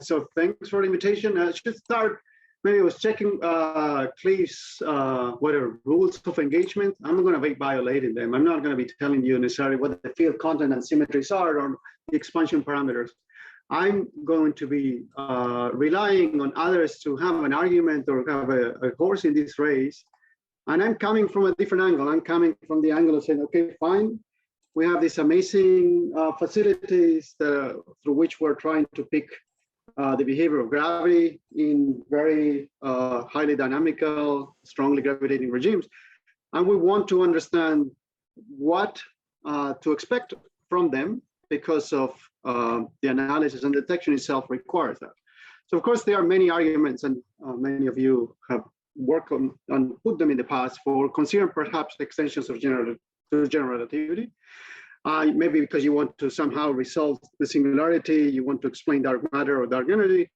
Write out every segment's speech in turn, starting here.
So thanks for the invitation. I should start. Maybe I was checking Cleve's rules of engagement. I'm not going to be violating them. I'm not going to be telling you necessarily what the field content and symmetries are or the expansion parameters. I'm going to be relying on others to have an argument or have a horse in this race. And I'm coming from a different angle. I'm coming from the angle of saying, okay, fine. We have these amazing facilities through which we're trying to pick the behavior of gravity in very highly dynamical, strongly gravitating regimes. And we want to understand what to expect from them because of the analysis and detection itself requires that. So of course, there are many arguments, and many of you have worked on and put them in the past for considering perhaps extensions of general relativity. Maybe because you want to somehow resolve the singularity, you want to explain dark matter or dark energy.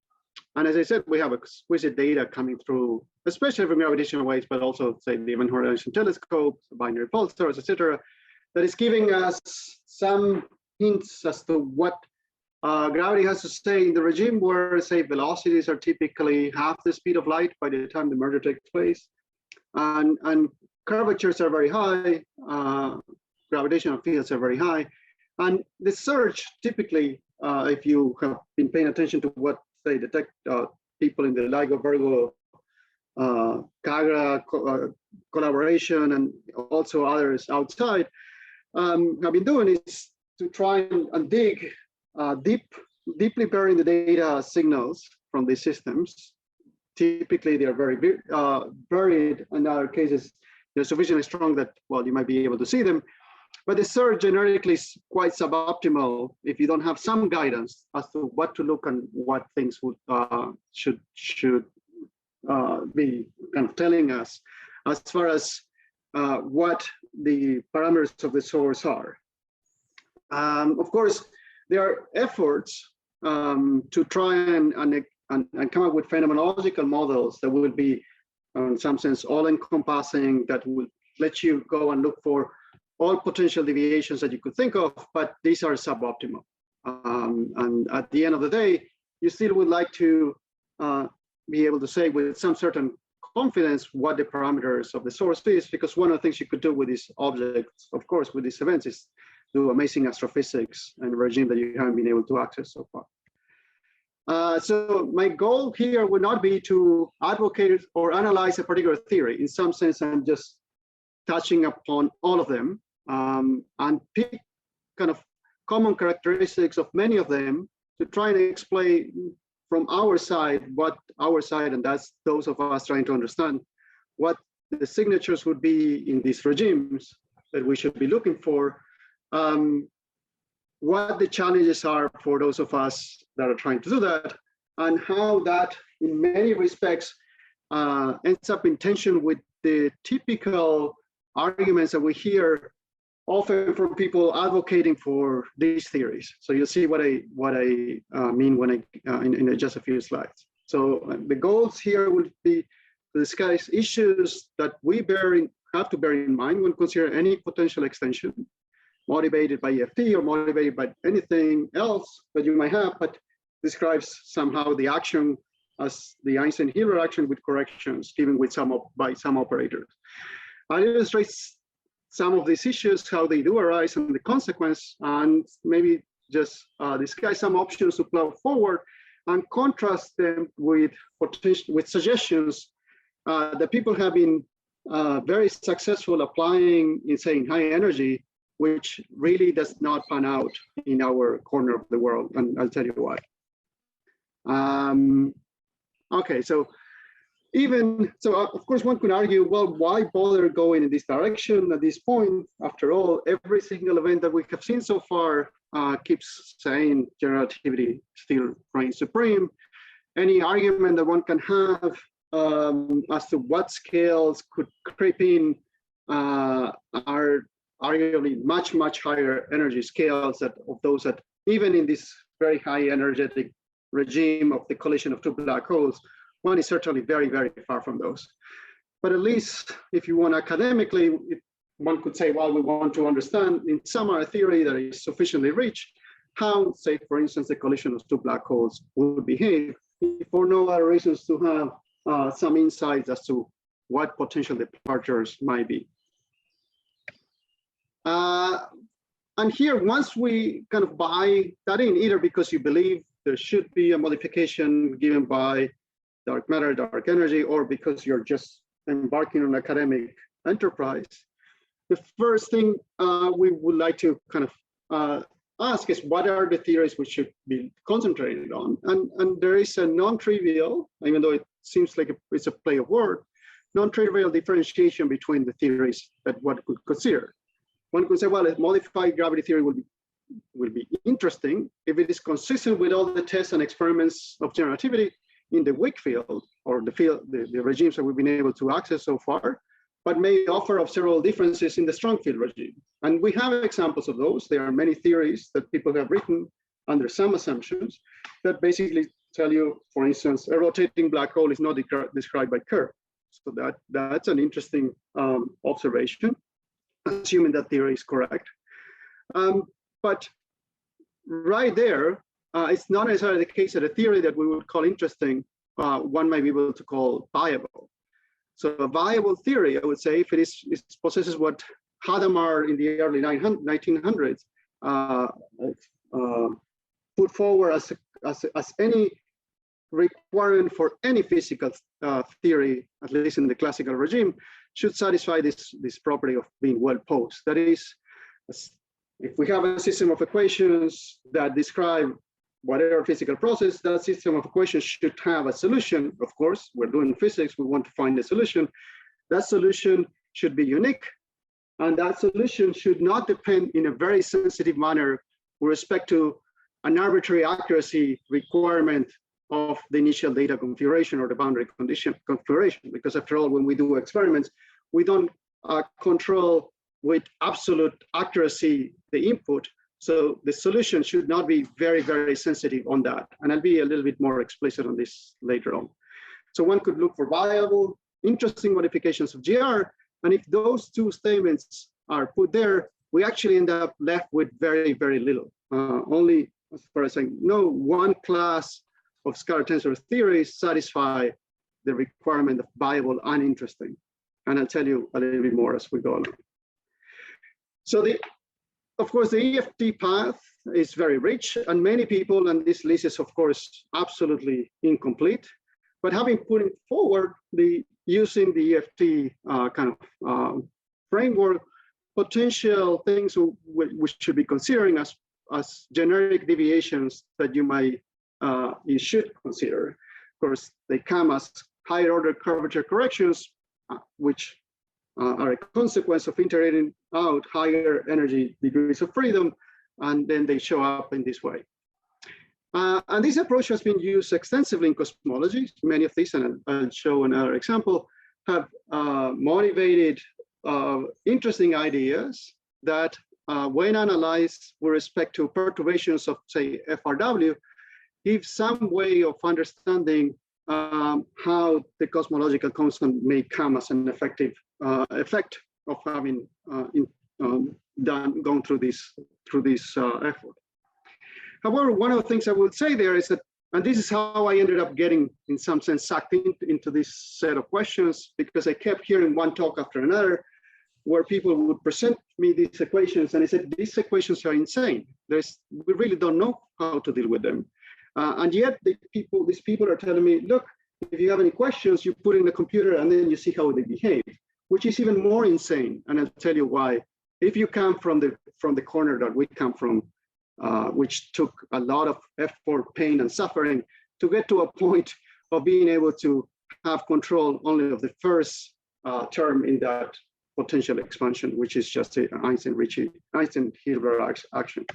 And as I said, we have exquisite data coming through, especially from gravitational waves, but also say the Event Horizon telescopes, binary pulsars, etc., that is giving us some hints as to what gravity has to say in the regime where, say, velocities are typically half the speed of light by the time the merger takes place, and curvatures are very high, gravitational fields are very high, and the surge typically, if you have been paying attention to what they detect people in the LIGO Virgo Kagra collaboration and also others outside have been doing is to try and dig deeply burying the data signals from these systems. Typically, they are very buried. In other cases, they're sufficiently strong that, well, you might be able to see them. But the surge generically is quite suboptimal if you don't have some guidance as to what to look and what things would should be kind of telling us as far as what the parameters of the source are. Of course, there are efforts to try and come up with phenomenological models that will be, in some sense, all-encompassing, that will let you go and look for all potential deviations that you could think of, but these are suboptimal. And at the end of the day, you still would like to be able to say with some certain confidence what the parameters of the source is, because one of the things you could do with these objects, of course, with these events is do amazing astrophysics and a regime that you haven't been able to access so far. So my goal here would not be to advocate or analyze a particular theory. In some sense, I'm just touching upon all of them and pick kind of common characteristics of many of them to try and explain from our side what our side, and that's those of us trying to understand what the signatures would be in these regimes that we should be looking for, what the challenges are for those of us that are trying to do that, and how that in many respects ends up in tension with the typical arguments that we hear often from people advocating for these theories. So you'll see what I mean when in just a few slides. So the goals here would be to discuss issues that we have to bear in mind when considering any potential extension motivated by EFT or motivated by anything else that you might have, but describes somehow the action as the Einstein-Hiller action with corrections given with by some operators. I illustrate some of these issues, how they do arise and the consequence, and maybe just discuss some options to plow forward and contrast them with suggestions that people have been very successful applying in, say, high energy, which really does not pan out in our corner of the world, and I'll tell you why. Okay, so of course, one could argue, well, why bother going in this direction at this point? After all, every single event that we have seen so far keeps saying general relativity still reigns supreme. Any argument that one can have as to what scales could creep in are arguably much, much higher energy scales of those that even in this very high energetic regime of the collision of two black holes, one is certainly very, very far from those. But at least if you want academically, one could say, well, we want to understand in some a theory that is sufficiently rich how, say, for instance, the collision of two black holes would behave, if for no other reasons to have some insights as to what potential departures might be. And here, once we kind of buy that in, either because you believe there should be a modification given by dark matter, dark energy, or because you're just embarking on an academic enterprise, the first thing we would like to kind of ask is, what are the theories we should be concentrated on? And there is a non-trivial, even though it seems like it's a play of word, non-trivial differentiation between the theories that one could consider. One could say, well, a modified gravity theory will be interesting if it is consistent with all the tests and experiments of general relativity in the weak field, or the field, the regimes that we've been able to access so far, but may offer observable differences in the strong field regime. And we have examples of those. There are many theories that people have written under some assumptions that basically tell you, for instance, a rotating black hole is not described by Kerr. So that's an interesting observation, assuming that theory is correct. But right there, it's not necessarily the case that a theory that we would call interesting, one might be able to call viable. So a viable theory, I would say, if it possesses what Hadamard in the early 1900s put forward as any requirement for any physical theory, at least in the classical regime, should satisfy this property of being well posed. That is, if we have a system of equations that describe whatever physical process, that system of equations should have a solution. Of course, we're doing physics, we want to find a solution. That solution should be unique, and that solution should not depend in a very sensitive manner with respect to an arbitrary accuracy requirement of the initial data configuration or the boundary condition configuration. Because after all, when we do experiments, we don't control with absolute accuracy the input. So the solution should not be very, very sensitive on that. And I'll be a little bit more explicit on this later on. So one could look for viable, interesting modifications of GR. And if those two statements are put there, we actually end up left with very, very little. Only, as far as I know, one class of scalar tensor theories satisfy the requirement of viable and interesting. And I'll tell you a little bit more as we go along. So of course, the EFT path is very rich, and many people, and this list is of course absolutely incomplete, but having put it forward, using the EFT kind of framework, potential things we should be considering as generic deviations that you should consider. Of course, they come as higher order curvature corrections, which are a consequence of integrating out higher energy degrees of freedom, and then they show up in this way. And this approach has been used extensively in cosmology. Many of these, and I'll show another example, have motivated interesting ideas that when analyzed with respect to perturbations of, say, FRW, give some way of understanding how the cosmological constant may come as an effective effect of having gone through this effort. However, one of the things I would say there is that, and this is how I ended up getting, in some sense, sucked into this set of questions, because I kept hearing one talk after another, where people would present me these equations, and I said, these equations are insane. We really don't know how to deal with them. And yet these people are telling me, look, if you have any questions, you put in the computer and then you see how they behave, which is even more insane. And I'll tell you why. If you come from the corner that we come from, which took a lot of effort, pain, and suffering to get to a point of being able to have control only of the first term in that potential expansion, which is just an Einstein-Hilbert action.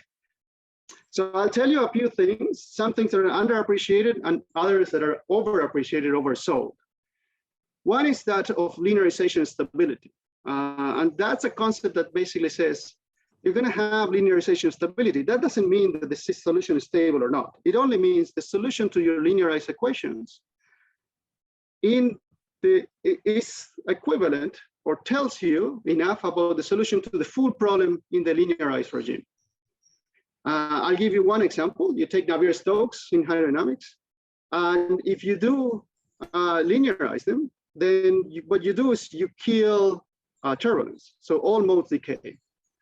So I'll tell you a few things, some things that are underappreciated and others that are overappreciated, oversold. One is that of linearization stability. And that's a concept that basically says, you're going to have linearization stability. That doesn't mean that the solution is stable or not. It only means the solution to your linearized equations is equivalent or tells you enough about the solution to the full problem in the linearized regime. I'll give you one example. You take Navier-Stokes in hydrodynamics, and if you do linearize them, then what you do is you kill turbulence. So all modes decay.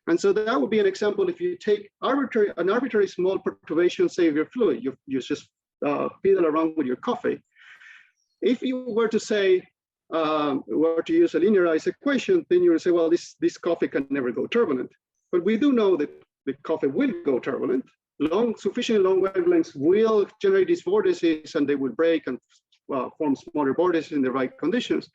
And so that would be an example. If you take an arbitrary small perturbation, say of your fluid, you just fiddle around with your coffee. If you were to say, were to use a linearized equation, then you would say, well, this coffee can never go turbulent. But we do know that the coffee will go turbulent. Sufficiently long wavelengths will generate these vortices, and they will break and form smaller vortices in the right conditions.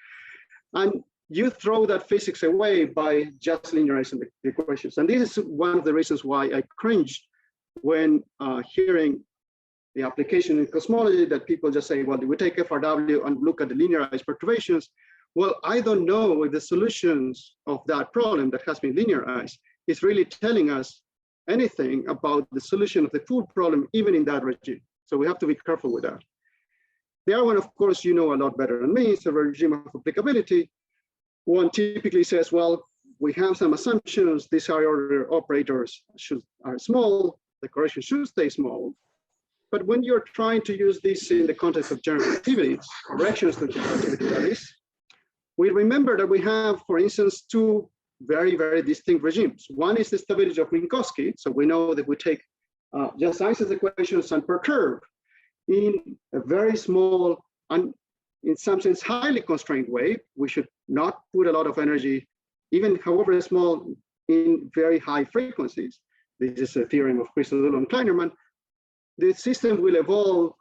And you throw that physics away by just linearizing the equations. And this is one of the reasons why I cringed when hearing the application in cosmology, that people just say, well, we take FRW and look at the linearized perturbations. Well, I don't know if the solutions of that problem that has been linearized is really telling us anything about the solution of the full problem, even in that regime. So we have to be careful with that. The other one, of course, you know a lot better than me, is the regime of applicability. One typically says, well, we have some assumptions, these higher order operators are small, the correction should stay small. But when you're trying to use this in the context of general relativity, corrections to general relativity, that is, we remember that we have, for instance, two very, very distinct regimes. One is the stability of Minkowski. So we know that we take just Einstein's equations and perturb in a very small and in some sense highly constrained way. We should not put a lot of energy, even however small, in very high frequencies. This is a theorem of Christodoulou and Kleinerman. The system will evolve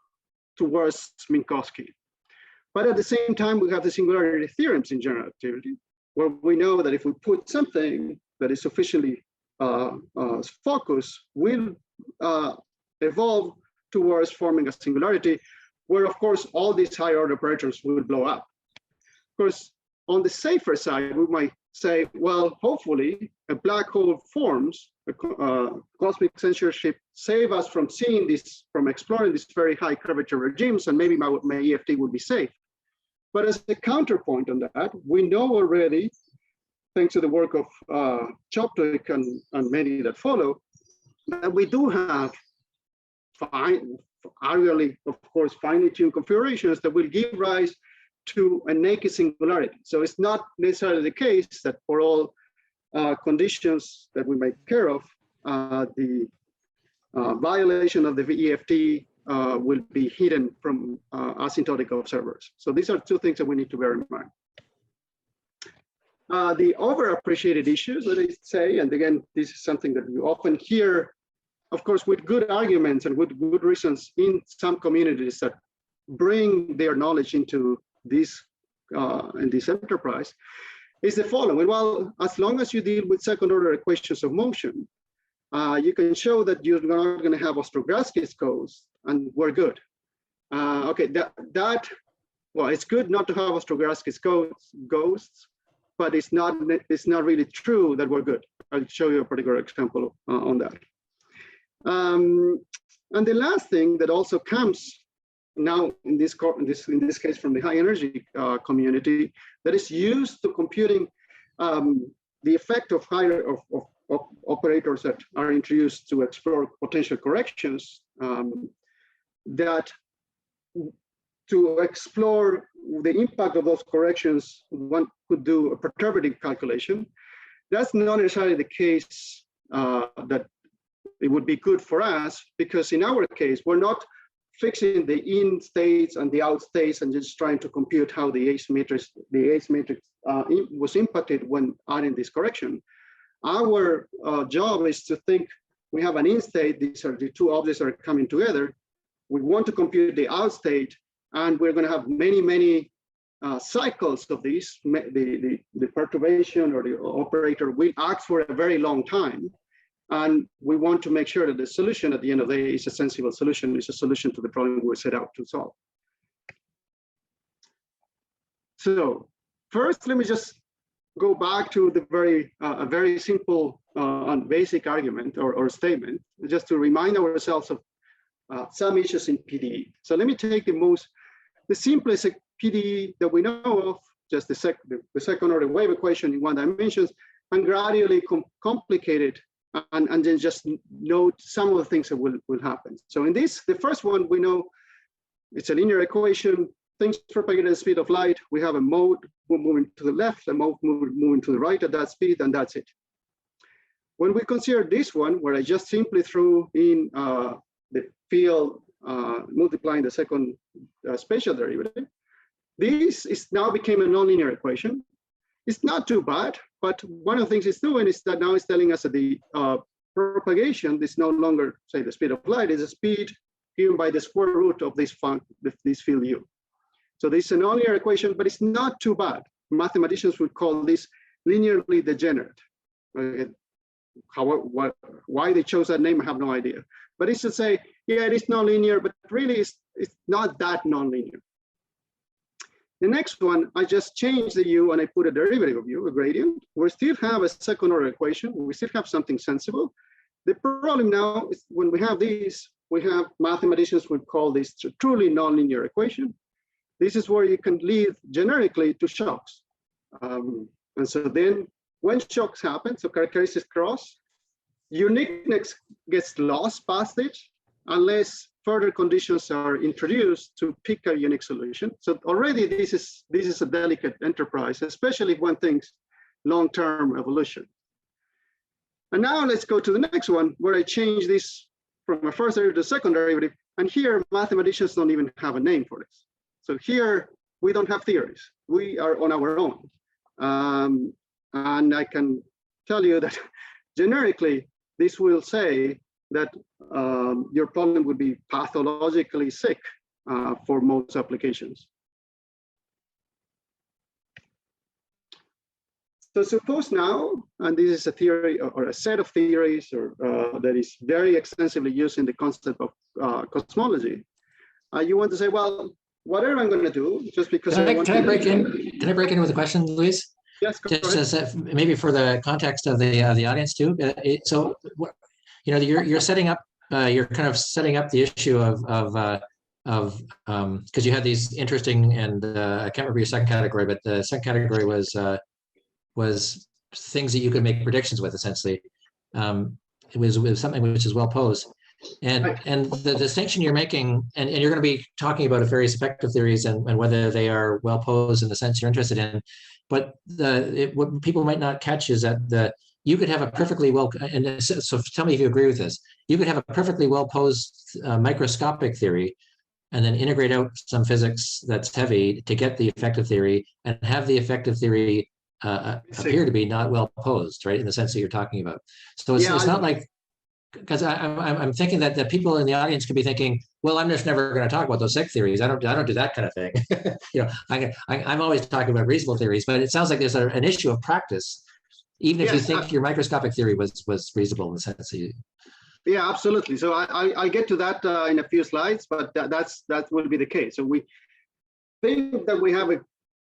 towards Minkowski. But at the same time, we have the singularity theorems in general relativity, where we know that if we put something that is sufficiently focused, will evolve towards forming a singularity, where of course all these higher order operators will blow up. Of course, on the safer side, we might say, well, hopefully a black hole forms, cosmic censorship save us from seeing this, from exploring these very high curvature regimes, and maybe my EFT would be safe. But as a counterpoint on that, we know already, thanks to the work of Choptik and many that follow, that we do have arguably, of course, finely tuned configurations that will give rise to a naked singularity. So it's not necessarily the case that for all conditions that we make care of, the violation of the EFT will be hidden from asymptotic observers. So these are two things that we need to bear in mind. The overappreciated issues, let me say, and again, this is something that you often hear, of course, with good arguments and with good reasons in some communities that bring their knowledge into this enterprise, is the following. Well, as long as you deal with second order equations of motion, you can show that you're not going to have Ostrogradski's ghosts, and we're good. Okay, well, it's good not to have Ostrogradski's ghosts, but it's not really true that we're good. I'll show you a particular example on that. And the last thing that also comes now in this case from the high energy community, that is used to computing the effect of higher of operators that are introduced to explore potential corrections, that to explore the impact of those corrections, one could do a perturbative calculation. That's not necessarily the case that it would be good for us, because in our case, we're not fixing the in states and the out states and just trying to compute how the ACE matrix was impacted when adding this correction. Our job is to think we have an in state, these are the two objects that are coming together. We want to compute the out state, and we're going to have many cycles of these. The perturbation or the operator will act for a very long time. And we want to make sure that the solution at the end of the day is a sensible solution, is a solution to the problem we set out to solve. So first, let me just go back to the very simple and basic argument or statement, just to remind ourselves of some issues in PDE. So let me take the simplest PDE that we know of, just the second order wave equation in one dimensions, and gradually complicate it and then just note some of the things that will happen. So in this, the first one, we know it's a linear equation. Things propagate at the speed of light. We have a mode moving to the left, a mode moving to the right at that speed, and that's it. When we consider this one, where I just simply threw in the field multiplying the second spatial derivative, this is now became a nonlinear equation. It's not too bad, but one of the things it's doing is that now it's telling us that the propagation is no longer, say, the speed of light, is a speed given by the square root of this field u. So this is a nonlinear equation, but it's not too bad. Mathematicians would call this linearly degenerate. Why they chose that name, I have no idea. But it's to say, yeah, it is nonlinear, but really it's not that nonlinear. The next one, I just changed the u and I put a derivative of u, a gradient. We still have a second order equation. We still have something sensible. The problem now is when we have these, we have mathematicians would call this a truly nonlinear equation. This is where you can lead generically to shocks. And so then when shocks happen, so characteristics cross, uniqueness gets lost past it unless further conditions are introduced to pick a unique solution. So already this is a delicate enterprise, especially if one thinks long-term evolution. And now let's go to the next one, where I change this from a first derivative to second derivative. And here mathematicians don't even have a name for this. So here we don't have theories. We are on our own. And I can tell you that generically, this will say that your problem would be pathologically sick for most applications. So suppose now, and this is a theory or a set of theories that is very extensively used in the concept of cosmology. You want to say, well, whatever I'm going to do, just because can I break in with a question, Luis? Yes, just as maybe for the context of the audience too. So, you know, you're setting up, you're kind of setting up the issue of because you had these interesting, and I can't remember your second category, but the second category was things that you could make predictions with, essentially. It was something which is well posed. And the distinction you're making, and you're going to be talking about various effective theories and whether they are well posed in the sense you're interested in, but what people might not catch is that you could have a perfectly well, and so tell me if you agree with this, you could have a perfectly well posed microscopic theory and then integrate out some physics that's heavy to get the effective theory, and have the effective theory appear to be not well posed, right, in the sense that you're talking about. So it's not like, because I'm thinking that the people in the audience could be thinking, well, I'm just never going to talk about those sick theories. I don't do that kind of thing. You know, I'm always talking about reasonable theories, but it sounds like there's an issue of practice, even if you think your microscopic theory was reasonable in the sense that you. Yeah, absolutely. So I'll get to that in a few slides, but that will be the case. So we think that we have a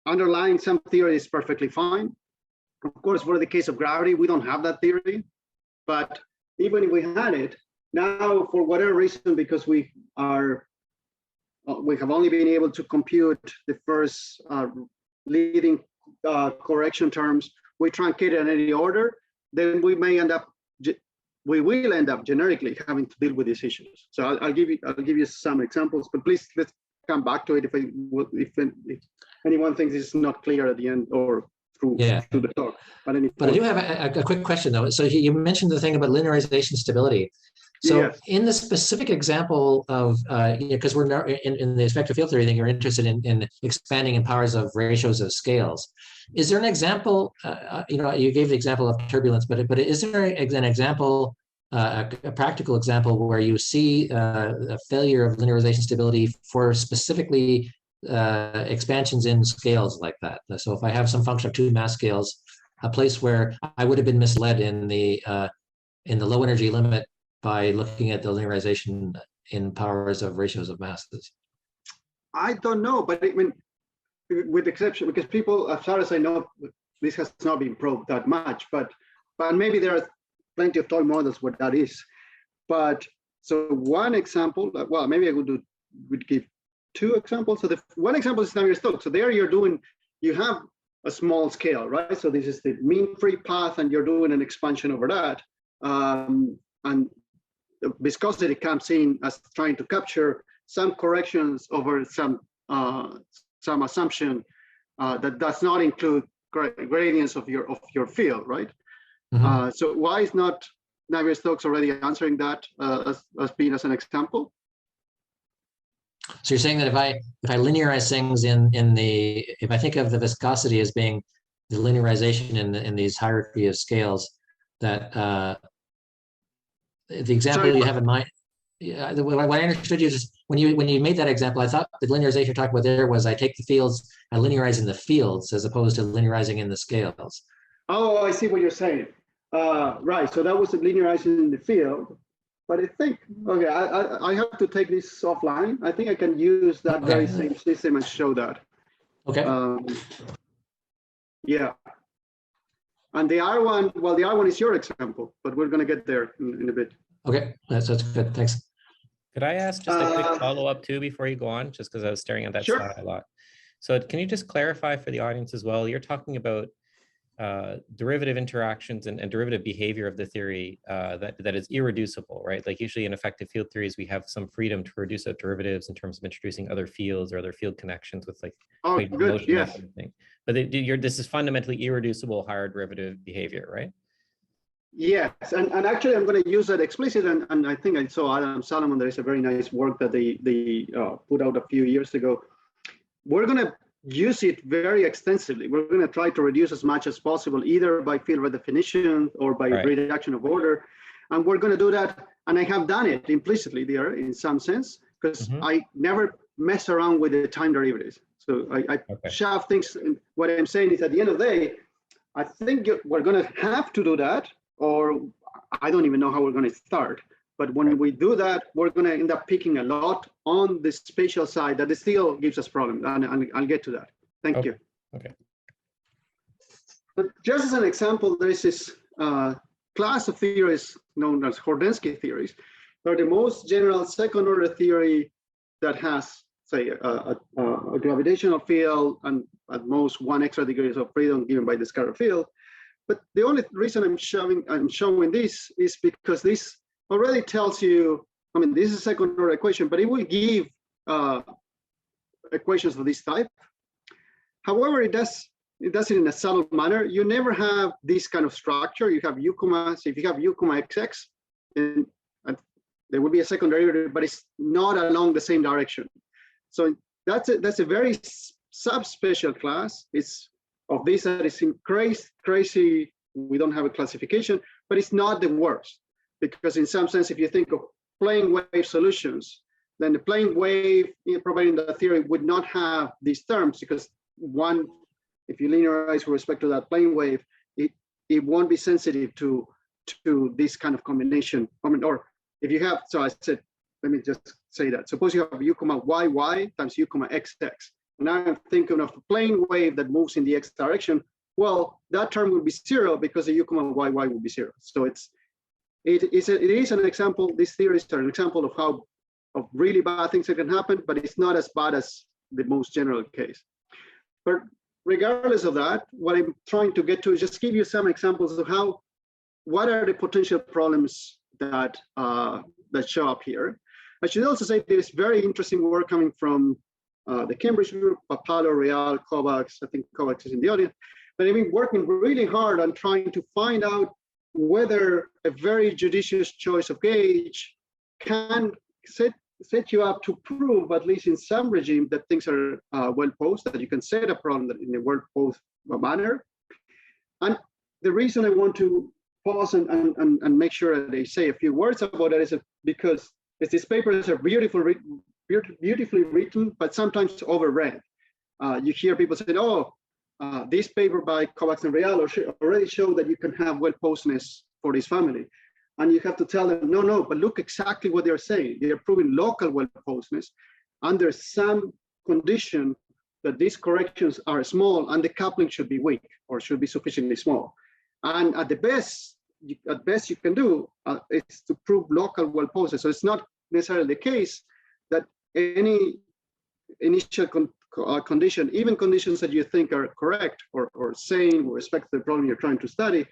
underlying some theory is perfectly fine. Of course, for the case of gravity, we don't have that theory, but even if we had it, now for whatever reason, because we have only been able to compute the first leading correction terms, we truncate it in any order, then we will end up generically having to deal with these issues. So I'll give you some examples, but please let's come back to it if anyone thinks it's not clear at the end or through the talk. But I do have a quick question though. So you mentioned the thing about linearization stability. So in the specific example of, because we're not in the effective field theory thing, you're interested in expanding in powers of ratios of scales. Is there an example, you gave the example of turbulence, but is there an example, a practical example where you see a failure of linearization stability for specifically expansions in scales like that? So if I have some function of two mass scales, a place where I would have been misled in the low energy limit by looking at the linearization in powers of ratios of masses? I don't know, but I mean, with exception, because people, as far as I know, this has not been probed that much, but maybe there are plenty of toy models where that is. But so one example, well, maybe I would give two examples. So the one example is Navier-Stokes. So there you have a small scale, right? So this is the mean free path, and you're doing an expansion over that. and the viscosity comes in as trying to capture some corrections over some assumption that does not include gradients of your field, right? Mm-hmm. So why is not Navier-Stokes already answering that as being as an example? So you're saying that if I linearize things if I think of the viscosity as being the linearization in these hierarchy of scales, that the example you have in mind, what I understood you is when you made that example, I thought the linearization you're talking about there was I take the fields, I linearize in the fields as opposed to linearizing in the scales. Oh, I see what you're saying. Right. So that was linearizing in the field. But I think, okay, I have to take this offline. I think I can use that very same system and show that. Okay. Yeah. And the R1, well, the R1 is your example, but we're going to get there in a bit. Okay, that's good. Thanks. Could I ask just a quick follow-up too before you go on, just because I was staring at that slide a lot. So can you just clarify for the audience as well, you're talking about derivative interactions and derivative behavior of the theory that is irreducible, right? Like usually in effective field theories, we have some freedom to reduce out derivatives in terms of introducing other fields or other field connections with like motion, that sort of thing. But this is fundamentally irreducible higher derivative behavior, right? Yes, and actually I'm going to use that explicit, and I think I saw Adam Salomon, there is a very nice work that they put out a few years ago. We're going to use it very extensively. We're going to try to reduce as much as possible, either by field redefinition or by reduction of order. And we're going to do that, and I have done it implicitly there in some sense, because I never mess around with the time derivatives. So I shove things, what I'm saying is at the end of the day, I think we're going to have to do that, or I don't even know how we're going to start. But when we do that, we're going to end up picking a lot on the spatial side that still gives us problems, and I'll get to that. Thank you. Okay. But just as an example, there is this class of theories known as Hordenski theories. They're the most general second-order theory that has, say, a gravitational field and at most one extra degrees of freedom given by the scalar field. But the only reason I'm showing this is because this already tells you, I mean, this is a second order equation, but it will give equations of this type. However, it does it in a subtle manner. You never have this kind of structure. You have U comma, so if you have U comma XX, then there will be a second derivative, but it's not along the same direction. So that's a very subspecial class. It's of this that is in crazy, we don't have a classification, but it's not the worst. Because in some sense, if you think of plane wave solutions, then the plane wave, providing the theory, would not have these terms, because one, if you linearize with respect to that plane wave, it won't be sensitive to this kind of combination. I mean, or if you have, so I said, let me just say that. Suppose you have U comma YY times U comma XX. And I'm thinking of a plane wave that moves in the X direction. Well, that term will be 0 because the U comma YY will be 0. So it is an example, these theories are an example of really bad things that can happen, but it's not as bad as the most general case. But regardless of that, what I'm trying to get to is just give you some examples of what are the potential problems that show up here. I should also say there's very interesting work coming from the Cambridge group, Papalo, Real, Kovacs. I think Kovacs is in the audience. But I've been working really hard on trying to find out whether a very judicious choice of gauge can set you up to prove, at least in some regime, that things are well posed, that you can set a problem in a well posed manner. And the reason I want to pause and make sure that I say a few words about it is because these papers are beautifully written, but sometimes overread. You hear people saying, oh, this paper by Kovacs and Real already showed that you can have well-posedness for this family. And you have to tell them, no, but look exactly what they're saying. They're proving local well-posedness under some condition that these corrections are small and the coupling should be weak or should be sufficiently small. And at best you can do is to prove local well-posedness. So it's not necessarily the case that any initial condition, even conditions that you think are correct or sane with respect to the problem you're trying to study,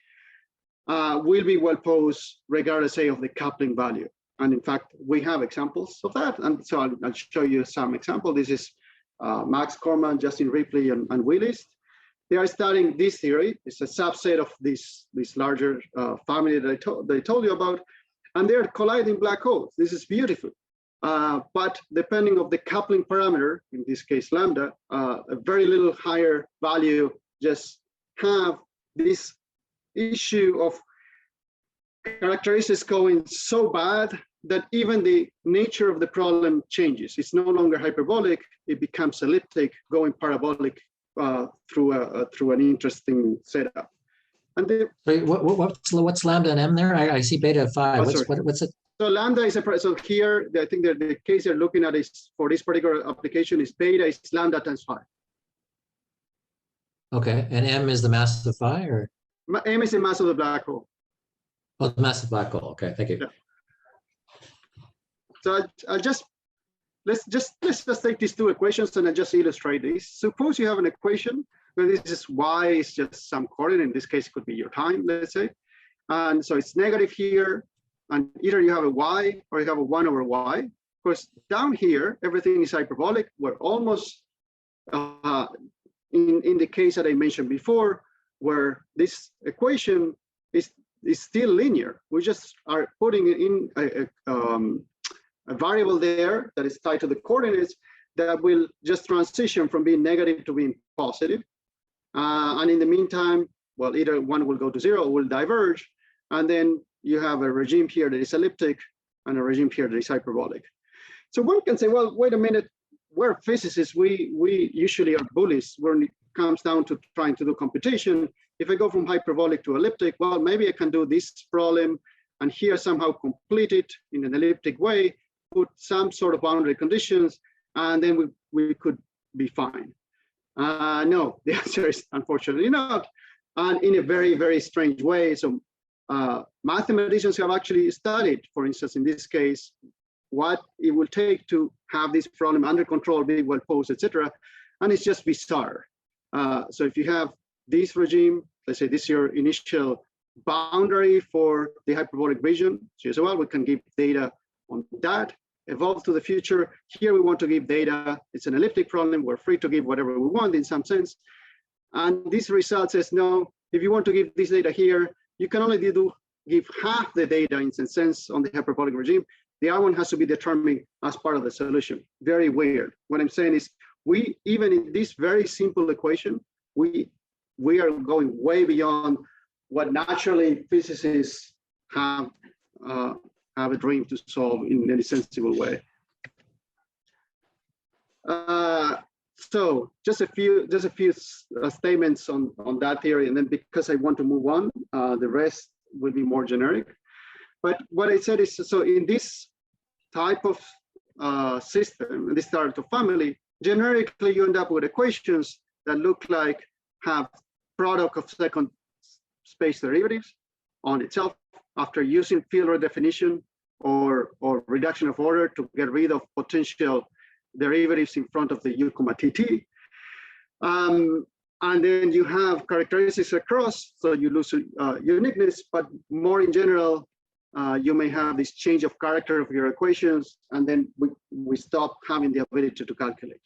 will be well posed regardless, say, of the coupling value. And in fact, we have examples of that. And so I'll show you some example. This is Max Corman, Justin Ripley, and Willis. They are studying this theory. It's a subset of this larger family that I told you about. And they're colliding black holes. This is beautiful. But depending on the coupling parameter, in this case lambda, a very little higher value just have this issue of characteristics going so bad that even the nature of the problem changes. It's no longer hyperbolic, it becomes elliptic, going parabolic through an interesting setup. And what's lambda and m there? I see beta 5. What's it? So lambda is so here, I think that the case they're looking at is for this particular application is beta is lambda times 5. Okay, and m is the mass of phi, or? M is the mass of the black hole. Oh, the mass of black hole. Okay, thank you. Yeah. So let's just take these two equations and I just illustrate this. Suppose you have an equation where this is y is just some coordinate. In this case, it could be your time, let's say. And so it's negative here, and either you have a y or you have a 1 over y. Of course, down here, everything is hyperbolic. We're almost in the case that I mentioned before, where this equation is still linear. We just are putting in a variable there that is tied to the coordinates that will just transition from being negative to being positive. And in the meantime, well, either one will go to 0 or will diverge. And then you have a regime here that is elliptic and a regime here that is hyperbolic. So one can say, well, wait a minute, we're physicists, we usually are bullies when it comes down to trying to do computation. If I go from hyperbolic to elliptic, well, maybe I can do this problem and here somehow complete it in an elliptic way, put some sort of boundary conditions, and then we could be fine. No, the answer is unfortunately not. And in a very, very strange way. So mathematicians have actually studied, for instance, in this case, what it will take to have this problem under control, be well posed, etc. And it's just bizarre. So if you have this regime, let's say this is your initial boundary for the hyperbolic region, so you say, well, we can give data on that, evolve to the future. Here we want to give data. It's an elliptic problem. We're free to give whatever we want in some sense. And this result says, no, if you want to give this data here, you can only give half the data in some sense on the hyperbolic regime. The other one has to be determined as part of the solution. Very weird. What I'm saying is, we, even in this very simple equation, we are going way beyond what naturally physicists have a dream to solve in any sensible way. So just a few statements on that theory, and then because I want to move on, the rest will be more generic. But what I said is, so in this type of system, this type of family, generically you end up with equations that look like have product of second space derivatives on itself after using field redefinition or reduction of order to get rid of potential derivatives in front of the u comma tt. And then you have characteristics across, so you lose uniqueness, but more in general, you may have this change of character of your equations, and then we stop having the ability to calculate.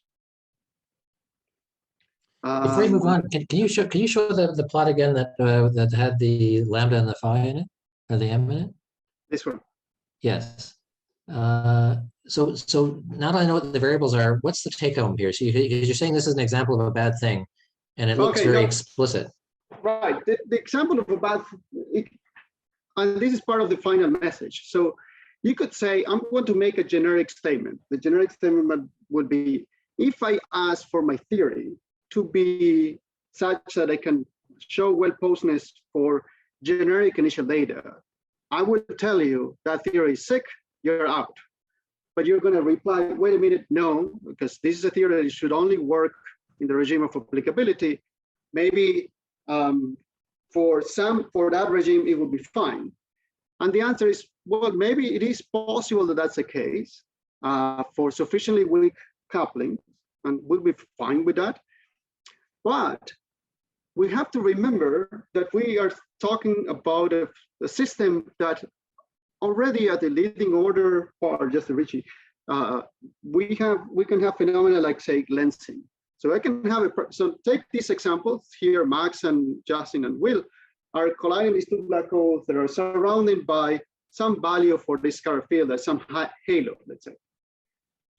Before you move on, can you show the plot again that had the lambda and the phi in it, or the m in it? This one. Yes. So now that I know what the variables are, what's the take home here? So you're saying this is an example of a bad thing, and it looks very explicit. Right. The example of a bad, and this is part of the final message. So you could say, I'm going to make a generic statement. The generic statement would be, if I ask for my theory to be such that I can show well-posedness for generic initial data, I would tell you that theory is sick, you're out. But you're going to reply, wait a minute, no, because this is a theory that should only work in the regime of applicability. Maybe for that regime, it would be fine. And the answer is, well, maybe it is possible that that's the case for sufficiently weak coupling, and we'll be fine with that. But we have to remember that we are talking about a system that already at the leading order, or just the Ricci, we can have phenomena like, say, lensing. So I can have so take these examples here. Max and Justin and Will are colliding these two black holes that are surrounded by some value for this scalar field, as some halo, let's say.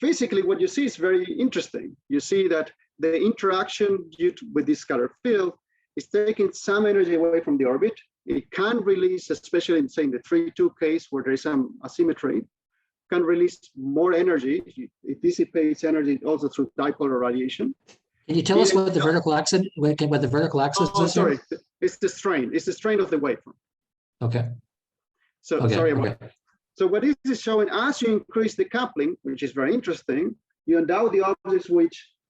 Physically, what you see is very interesting. You see that the interaction with this scalar field is taking some energy away from the orbit. It can release, especially in, say, in the 3-2 case where there is some asymmetry, can release more energy. It dissipates energy also through dipolar radiation. Can you tell us what the vertical axis, what the vertical axis is? Oh, sorry, it's the strain. It's the strain of the waveform. Okay. So okay. sorry about that. So what this is showing, as you increase the coupling, which is very interesting, you endow the objects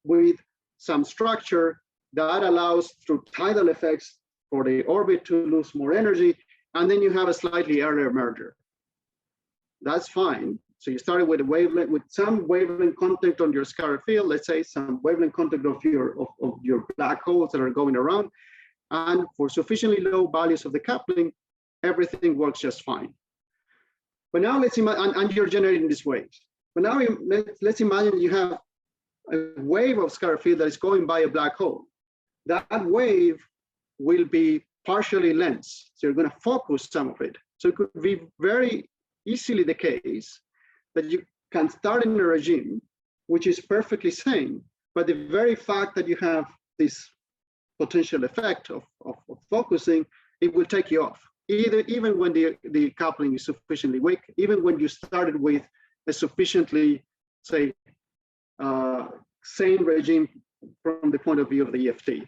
with some structure that allows, through tidal effects, for the orbit to lose more energy, and then you have a slightly earlier merger. That's fine. So you started with a wavelength, with some wavelength contact on your scalar field, let's say some wavelength contact of your black holes that are going around, and for sufficiently low values of the coupling, everything works just fine. But now let's imagine, and you're generating these waves. But now let's imagine you have a wave of scalar field that is going by a black hole. That wave will be partially lensed. So you're going to focus some of it. So it could be very easily the case that you can start in a regime which is perfectly sane, but the very fact that you have this potential effect of focusing, it will take you off. Even when the coupling is sufficiently weak, even when you started with a sufficiently, say, sane regime from the point of view of the EFT.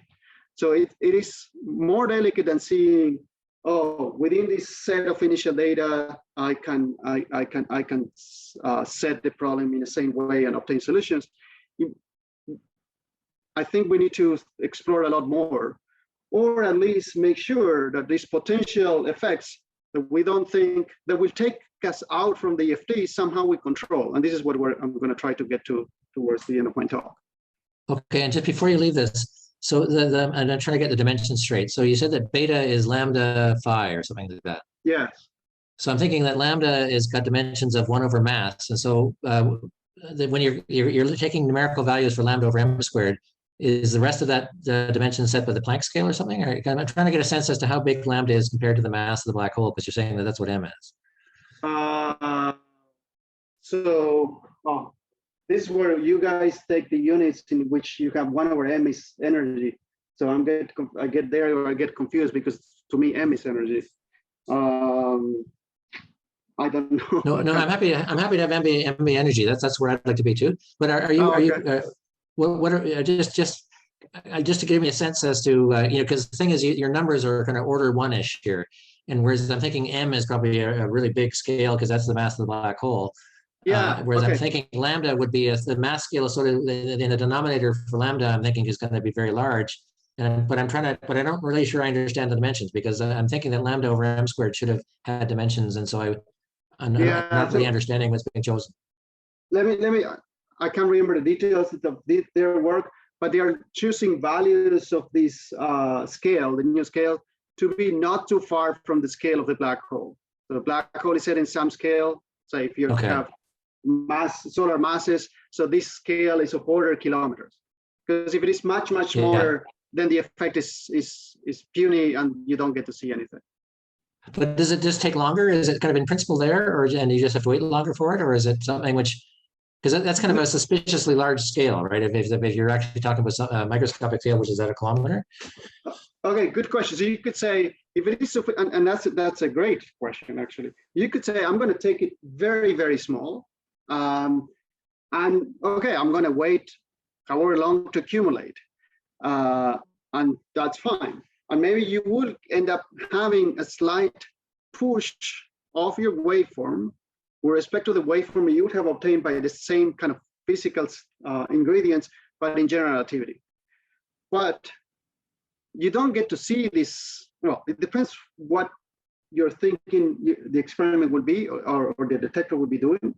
So it is more delicate than seeing, oh, within this set of initial data, I can set the problem in the same way and obtain solutions. I think we need to explore a lot more, or at least make sure that these potential effects that we don't think that will take us out from the EFT somehow we control. And this is what I'm going to try to get to towards the end of my talk. Okay, and just before you leave this, so I'm trying to get the dimensions straight. So you said that beta is lambda phi or something like that. Yes. So I'm thinking that lambda is got dimensions of 1 over mass, and so when you're taking numerical values for lambda over m squared, is the rest of that dimension set by the Planck scale or something? Or I'm trying to get a sense as to how big lambda is compared to the mass of the black hole, because you're saying that that's what m is. This is where you guys take the units in which you have 1 over m is energy. So I get there, or I get confused, because to me m is energy. I don't know. No, I'm happy to have m be energy. That's where I'd like to be too. But are you? What are just to give me a sense as to because the thing is, your numbers are kind of order 1-ish here, and whereas I'm thinking m is probably a really big scale because that's the mass of the black hole. Yeah. Whereas I'm thinking lambda would be the mass scale is sort of in the denominator for lambda. I'm thinking is going to be very large, but I'm not really sure I understand the dimensions, because I'm thinking that lambda over m squared should have had dimensions, and so I'm not really understanding what's being chosen. Let me. I can't remember the details of their work, but they are choosing values of this scale, the new scale, to be not too far from the scale of the black hole. So the black hole is set in some scale. So if you have solar masses, so this scale is of order kilometers. Because if it is much more, then the effect is puny and you don't get to see anything. But does it just take longer? Is it kind of in principle there, and you just have to wait longer for it, or is it something which? Because that's kind of a suspiciously large scale, right? If you're actually talking about a microscopic scale, which is at a kilometer. Okay, good question. So you could say, if it is, and that's a great question, actually. You could say, I'm going to take it very, very small. And okay, I'm going to wait however long to accumulate. And that's fine. And maybe you will end up having a slight push of your waveform with respect to the waveform you would have obtained by the same kind of physical ingredients, but in general relativity. But you don't get to see this. Well, it depends what you're thinking the experiment will be, or the detector will be doing.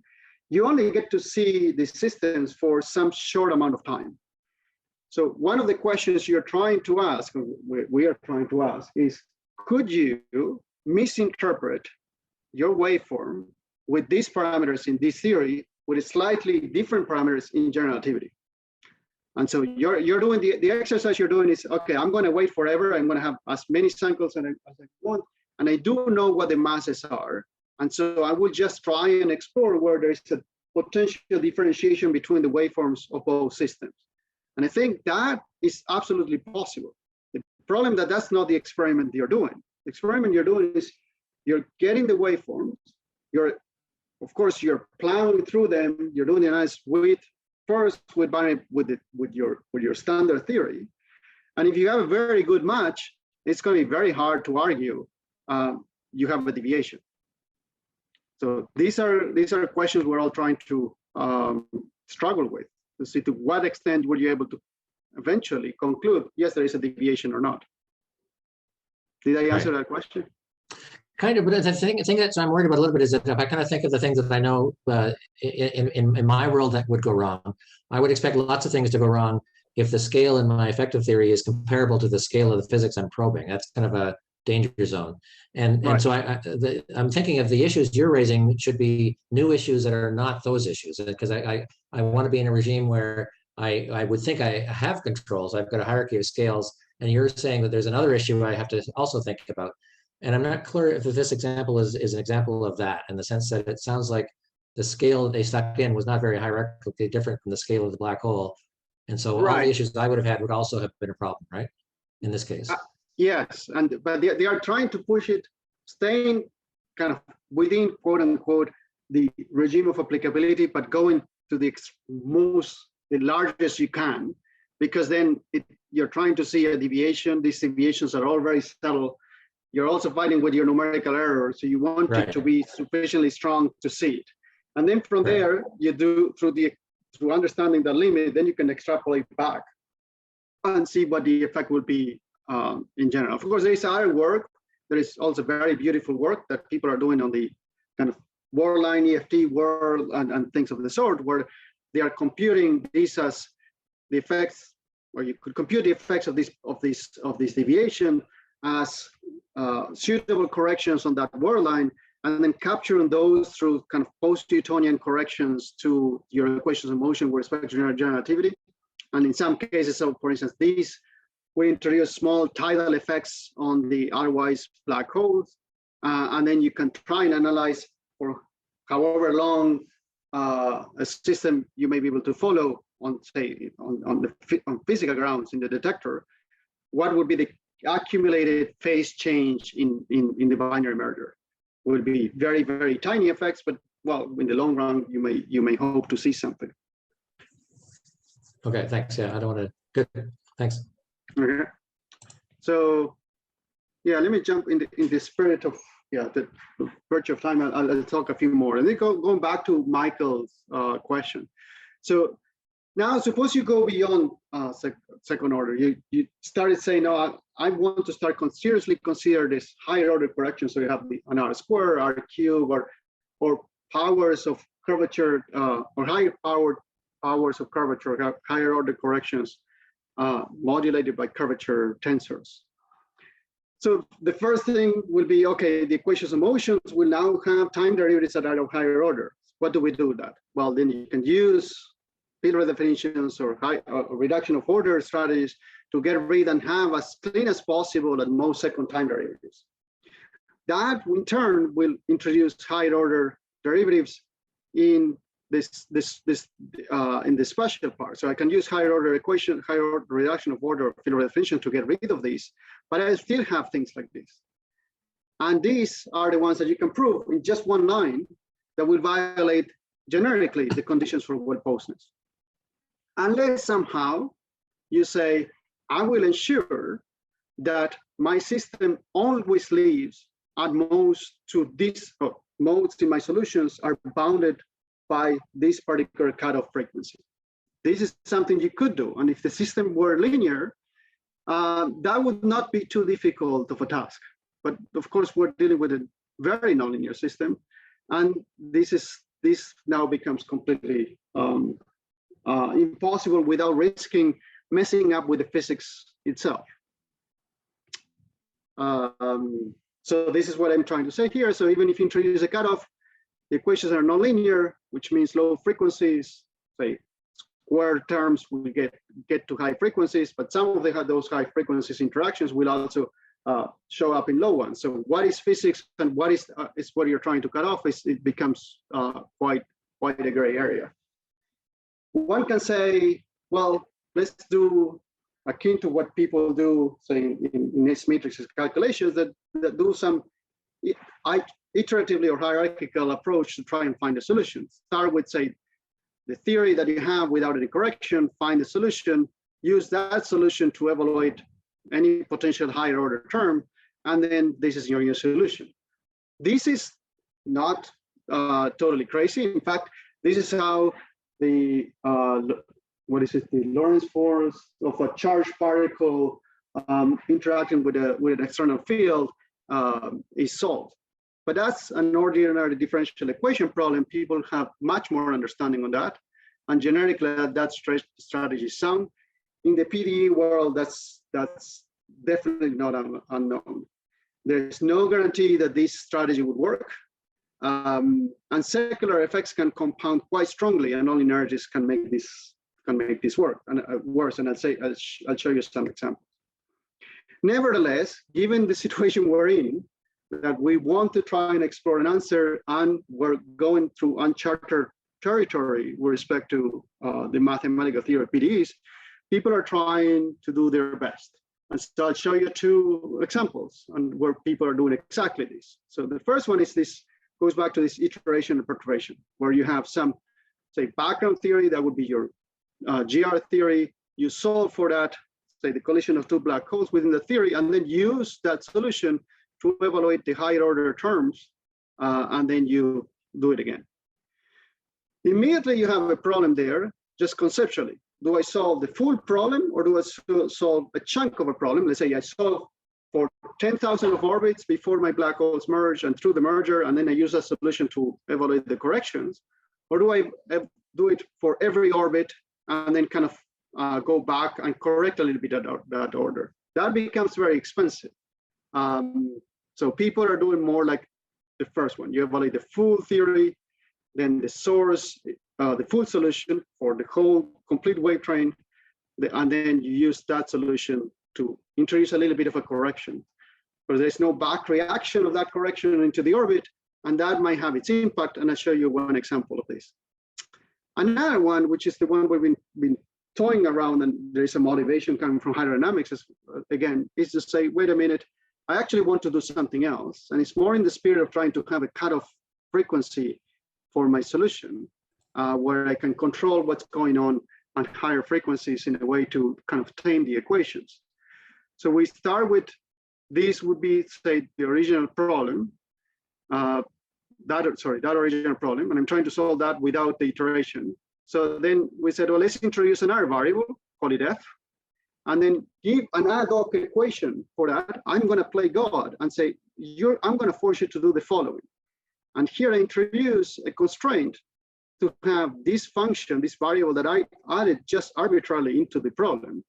You only get to see the systems for some short amount of time. So one of the questions you're trying to ask, we are trying to ask, is could you misinterpret your waveform with these parameters in this theory with slightly different parameters in general relativity? And so you're doing the exercise you're doing is, okay, I'm going to wait forever. I'm going to have as many cycles as I want. And I do know what the masses are. And so I will just try and explore where there's a potential differentiation between the waveforms of both systems. And I think that is absolutely possible. The problem that that's not the experiment you're doing. The experiment you're doing is you're getting the waveforms. Of course, you're plowing through them. You're doing a nice width first with your standard theory. And if you have a very good match, it's going to be very hard to argue you have a deviation. So these are questions we're all trying to struggle with, to see to what extent were you able to eventually conclude, yes, there is a deviation or not. Did I answer that question? Kind of, but the thing that I'm worried about a little bit is that if I kind of think of the things that I know in my world that would go wrong, I would expect lots of things to go wrong if the scale in my effective theory is comparable to the scale of the physics I'm probing. That's kind of a danger zone. And so I'm thinking of the issues you're raising should be new issues that are not those issues, because I want to be in a regime where I would think I have controls. I've got a hierarchy of scales, and you're saying that there's another issue I have to also think about. And I'm not clear if this example is an example of that, in the sense that it sounds like the scale they stuck in was not very hierarchically different from the scale of the black hole. And so all the issues I would have had would also have been a problem, right? In this case. Yes, but they are trying to push it, staying kind of within, quote unquote, the regime of applicability, but going to the largest you can, because then you're trying to see a deviation. These deviations are all very subtle. You're also fighting with your numerical error, so you want it to be sufficiently strong to see it. And then from there, you do through understanding the limit, then you can extrapolate back and see what the effect would be in general. Of course, there is other work. There is also very beautiful work that people are doing on the kind of Worldline EFT world and things of the sort, where they are computing these as the effects, or you could compute the effects of this deviation as suitable corrections on that Worldline, and then capturing those through kind of post-Newtonian corrections to your equations of motion with respect to general relativity. And in some cases, so for instance, these we introduce small tidal effects on the otherwise black holes, and then you can try and analyze for however long a system you may be able to follow on, say, on physical grounds in the detector, what would be the accumulated phase change in the binary merger. Will be very, very tiny effects, but well, in the long run, you may hope to see something. Okay, thanks. Yeah, I don't want to. Good, thanks. Okay. So, yeah, let me jump in the spirit of the virtue of time. I'll talk a few more, and then going back to Michael's question. So now, suppose you go beyond second order. You started saying, no, I want to start seriously consider this higher order correction. So you have an R square, R cube, or powers of curvature, or higher powers of curvature, higher order corrections modulated by curvature tensors. So the first thing will be, okay, the equations of motions will now have time derivatives that are of higher order. What do we do with that? Well, then you can use field definitions or reduction of order strategies to get rid and have as clean as possible at most second time derivatives. That in turn will introduce higher order derivatives in in the spatial part. So I can use higher order equation, higher order reduction of order field definition to get rid of these, but I still have things like this. And these are the ones that you can prove in just one line that will violate generically the conditions for well-posedness. Unless somehow you say, I will ensure that my system always leaves at most to this, or most in my solutions are bounded by this particular cutoff frequency. This is something you could do. And if the system were linear, that would not be too difficult of a task. But of course, we're dealing with a very nonlinear system. And this now becomes completely impossible without risking messing up with the physics itself. So this is what I'm trying to say here. So even if you introduce a cutoff, the equations are nonlinear, which means low frequencies, say square terms will get to high frequencies, but some of those high frequencies interactions will also show up in low ones. So what is physics and what is what you're trying to cut off it becomes quite a gray area. One can say, well, let's do akin to what people do, say in S matrices calculations that do some iteratively or hierarchical approach to try and find a solution. Start with, say, the theory that you have without any correction, find a solution, use that solution to evaluate any potential higher order term, and then this is your new solution. This is not totally crazy. In fact, this is how the the Lorentz force of a charged particle interacting with an external field is solved. But that's an ordinary differential equation problem. People have much more understanding on that, and generically that strategy is sound. In the PDE world, that's definitely not unknown. There's no guarantee that this strategy would work, and secular effects can compound quite strongly, and nonlinearities can make this work and worse. And I'll show you some examples. Nevertheless, given the situation we're in, that we want to try and explore an answer, and we're going through uncharted territory with respect to the mathematical theory of PDEs, people are trying to do their best. And so I'll show you two examples and where people are doing exactly this. So the first one is this, goes back to this iteration and perturbation, where you have some, say, background theory that would be your GR theory. You solve for that, say, the collision of two black holes within the theory, and then use that solution to evaluate the higher order terms, and then you do it again. Immediately you have a problem there, just conceptually. Do I solve the full problem, or do I solve a chunk of a problem? Let's say I solve for 10,000 of orbits before my black holes merge and through the merger, and then I use a solution to evaluate the corrections. Or do I do it for every orbit and then kind of go back and correct a little bit that order? That becomes very expensive. So people are doing more like the first one. You evaluate the full theory, then the source, the full solution for the whole complete wave train, and then you use that solution to introduce a little bit of a correction. Because there's no back reaction of that correction into the orbit, and that might have its impact, and I'll show you one example of this. Another one, which is the one we've been toying around, and there is a motivation coming from hydrodynamics, is to say, wait a minute, I actually want to do something else. And it's more in the spirit of trying to have a cutoff frequency for my solution, where I can control what's going on higher frequencies in a way to kind of tame the equations. So we start with, this would be, say, the original problem, that original problem, and I'm trying to solve that without the iteration. So then we said, well, let's introduce another variable, call it f, and then give an ad hoc equation for that. I'm going to play God and say, I'm going to force you to do the following. And here I introduce a constraint to have this function, this variable that I added just arbitrarily into the problem.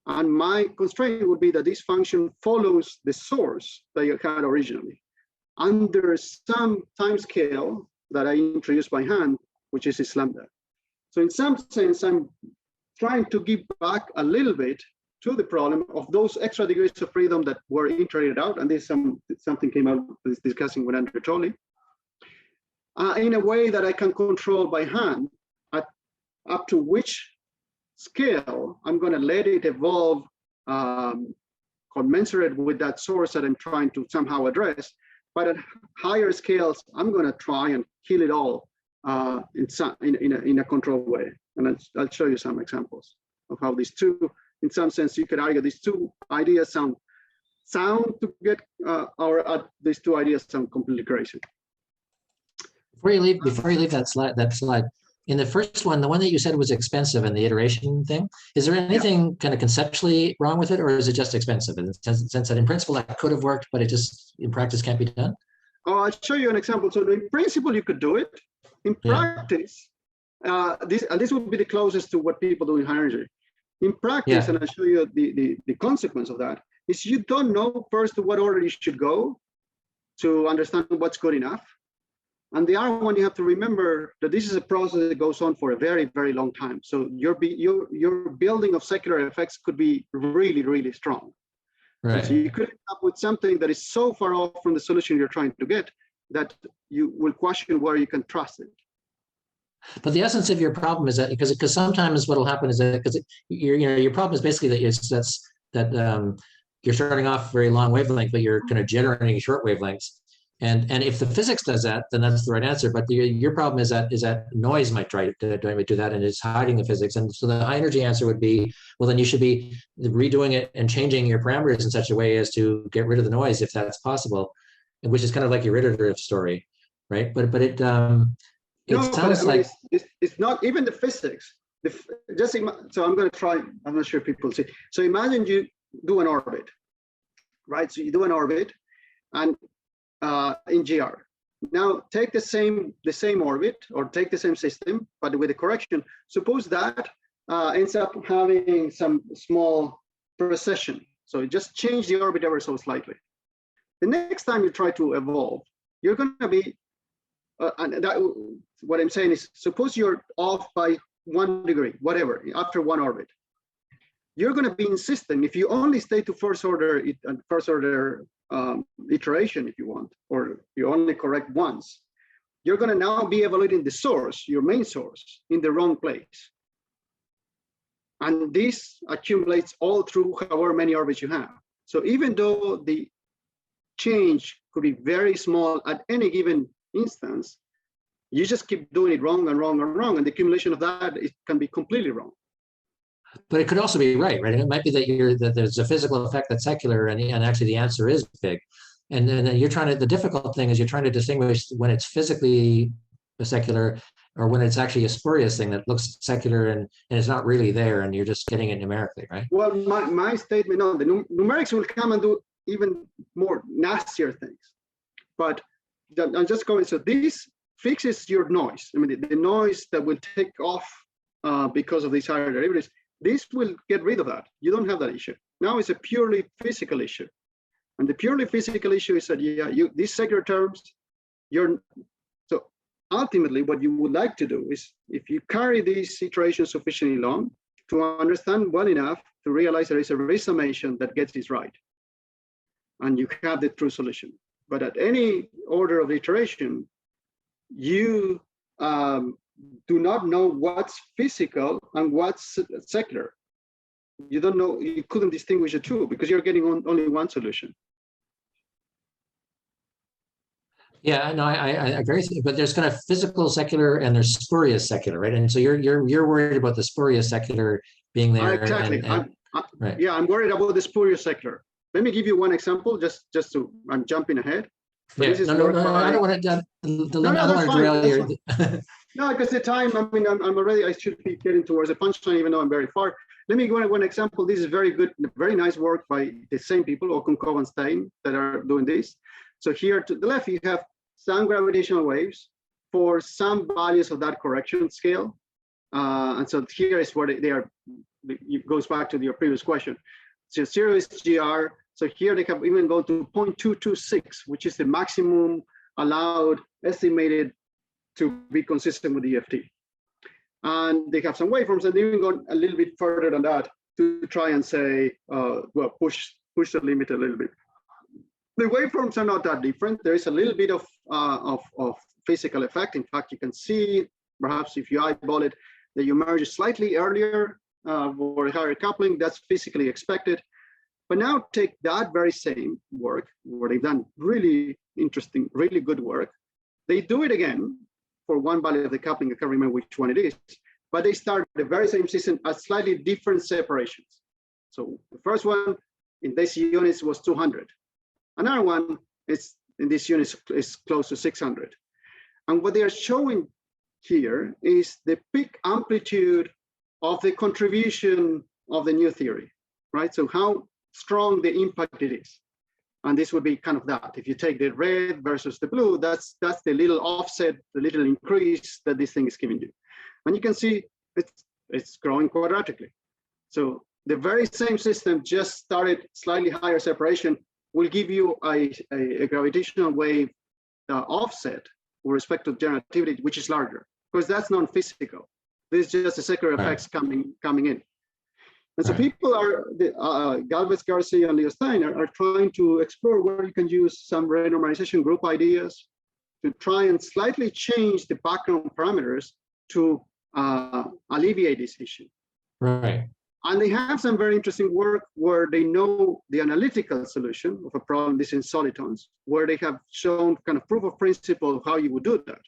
And my constraint would be that this function follows the source that you had originally under some time scale that I introduced by hand, which is this lambda. So in some sense, I'm trying to give back a little bit to the problem of those extra degrees of freedom that were iterated out. And this something came out discussing with Andrew Tolley, in a way that I can control by hand up to which scale I'm going to let it evolve commensurate with that source that I'm trying to somehow address. But at higher scales, I'm going to try and kill it all in a controlled way. And I'll show you some examples of how these two, in some sense, you could argue these two ideas sound to get, or these two ideas sound completely crazy. Before you leave that slide, in the first one, the one that you said was expensive and the iteration thing, is there anything kind of conceptually wrong with it, or is it just expensive in the sense that in principle that could have worked, but it just in practice can't be done? Oh, I'll show you an example. So in principle, you could do it. In practice, this would be the closest to what people do in high energy. In practice, and I'll show you the consequence of that, is you don't know first what order you should go to understand what's good enough. And the other one, you have to remember that this is a process that goes on for a very, very long time. So your building of secular effects could be really, really strong. Right. So you could end up with something that is so far off from the solution you're trying to get that you will question where you can trust it. But the essence of your problem is that because sometimes what will happen is that because your problem is basically that you're starting off very long wavelength, but you're kind of generating short wavelengths. And if the physics does that, then that's the right answer. But your problem is that noise might try to do that, and it's hiding the physics. And so the high energy answer would be, well, then you should be redoing it and changing your parameters in such a way as to get rid of the noise, if that's possible, which is kind of like your iterative story, right? But it sounds like it's not even the physics. So I'm going to try. I'm not sure people see. So imagine you do an orbit, right? So you do an orbit, and in GR. Now take the same orbit, or take the same system, but with a correction. Suppose that ends up having some small precession. So just change the orbit ever so slightly. The next time you try to evolve, you're going to be, what I'm saying is, suppose you're off by 1 degree, whatever, after one orbit. You're going to be insistent, if you only stay to first order iteration, if you want, or you only correct once, you're going to now be evaluating the source, your main source, in the wrong place. And this accumulates all through however many orbits you have. So even though the change could be very small at any given instance, you just keep doing it wrong and wrong and wrong, and the accumulation of that can be completely wrong. But it could also be right? It might be that there's a physical effect that's secular, and actually the answer is big. And then you're trying to, the difficult thing is you're trying to distinguish when it's physically a secular or when it's actually a spurious thing that looks secular and it's not really there, and you're just getting it numerically, right? Well, my statement on the numerics will come and do even more nastier things. But I'm just going, so this fixes your noise. I mean, the noise that will take off because of these higher derivatives. This will get rid of that. You don't have that issue. Now it's a purely physical issue. And the purely physical issue is that, these secular terms, so ultimately what you would like to do is, if you carry these iterations sufficiently long to understand well enough to realize there is a resummation that gets this right, and you have the true solution. But at any order of iteration, you do not know what's physical and what's secular. You don't know, you couldn't distinguish the two because you're getting only one solution. Yeah, no, I agree with you, but there's kind of physical secular and there's spurious secular, right? And so you're worried about the spurious secular being there. Exactly. Right. Yeah, I'm worried about the spurious secular. Let me give you one example, just to, I'm jumping ahead. Yeah, I don't want to derail your. No, because the time, I mean, I should be getting towards the punchline, even though I'm very far. Let me go on one example. This is very good, very nice work by the same people, Okonkov and Stein, that are doing this. So here to the left, you have some gravitational waves for some values of that correction scale. And so here is where they are, it goes back to your previous question. So 0 is GR. So here they have even gone to 0.226, which is the maximum allowed estimated to be consistent with the EFT. And they have some waveforms, and they even gone a little bit further than that to try and say, well, push the limit a little bit. The waveforms are not that different. There is a little bit of physical effect. In fact, you can see, perhaps if you eyeball it, that you merge slightly earlier for higher coupling. That's physically expected. But now take that very same work, where they've done really interesting, really good work. They do it again for one value of the coupling. I can't remember which one it is, but they start the very same system at slightly different separations. So the first one in this units was 200. Another one is in this unit is close to 600. And what they are showing here is the peak amplitude of the contribution of the new theory, right? So how strong the impact it is. And this would be kind of that. If you take the red versus the blue, that's the little offset, the little increase that this thing is giving you. And you can see it's growing quadratically. So the very same system just started slightly higher separation will give you a gravitational wave offset with respect to general relativity, which is larger, because that's non-physical. This is just the secular effects coming in. And so people are, Galvez, Garcia, and Leo Stein are trying to explore where you can use some renormalization group ideas to try and slightly change the background parameters to alleviate this issue. Right. And they have some very interesting work where they know the analytical solution of a problem, this in solitons, where they have shown kind of proof of principle of how you would do that.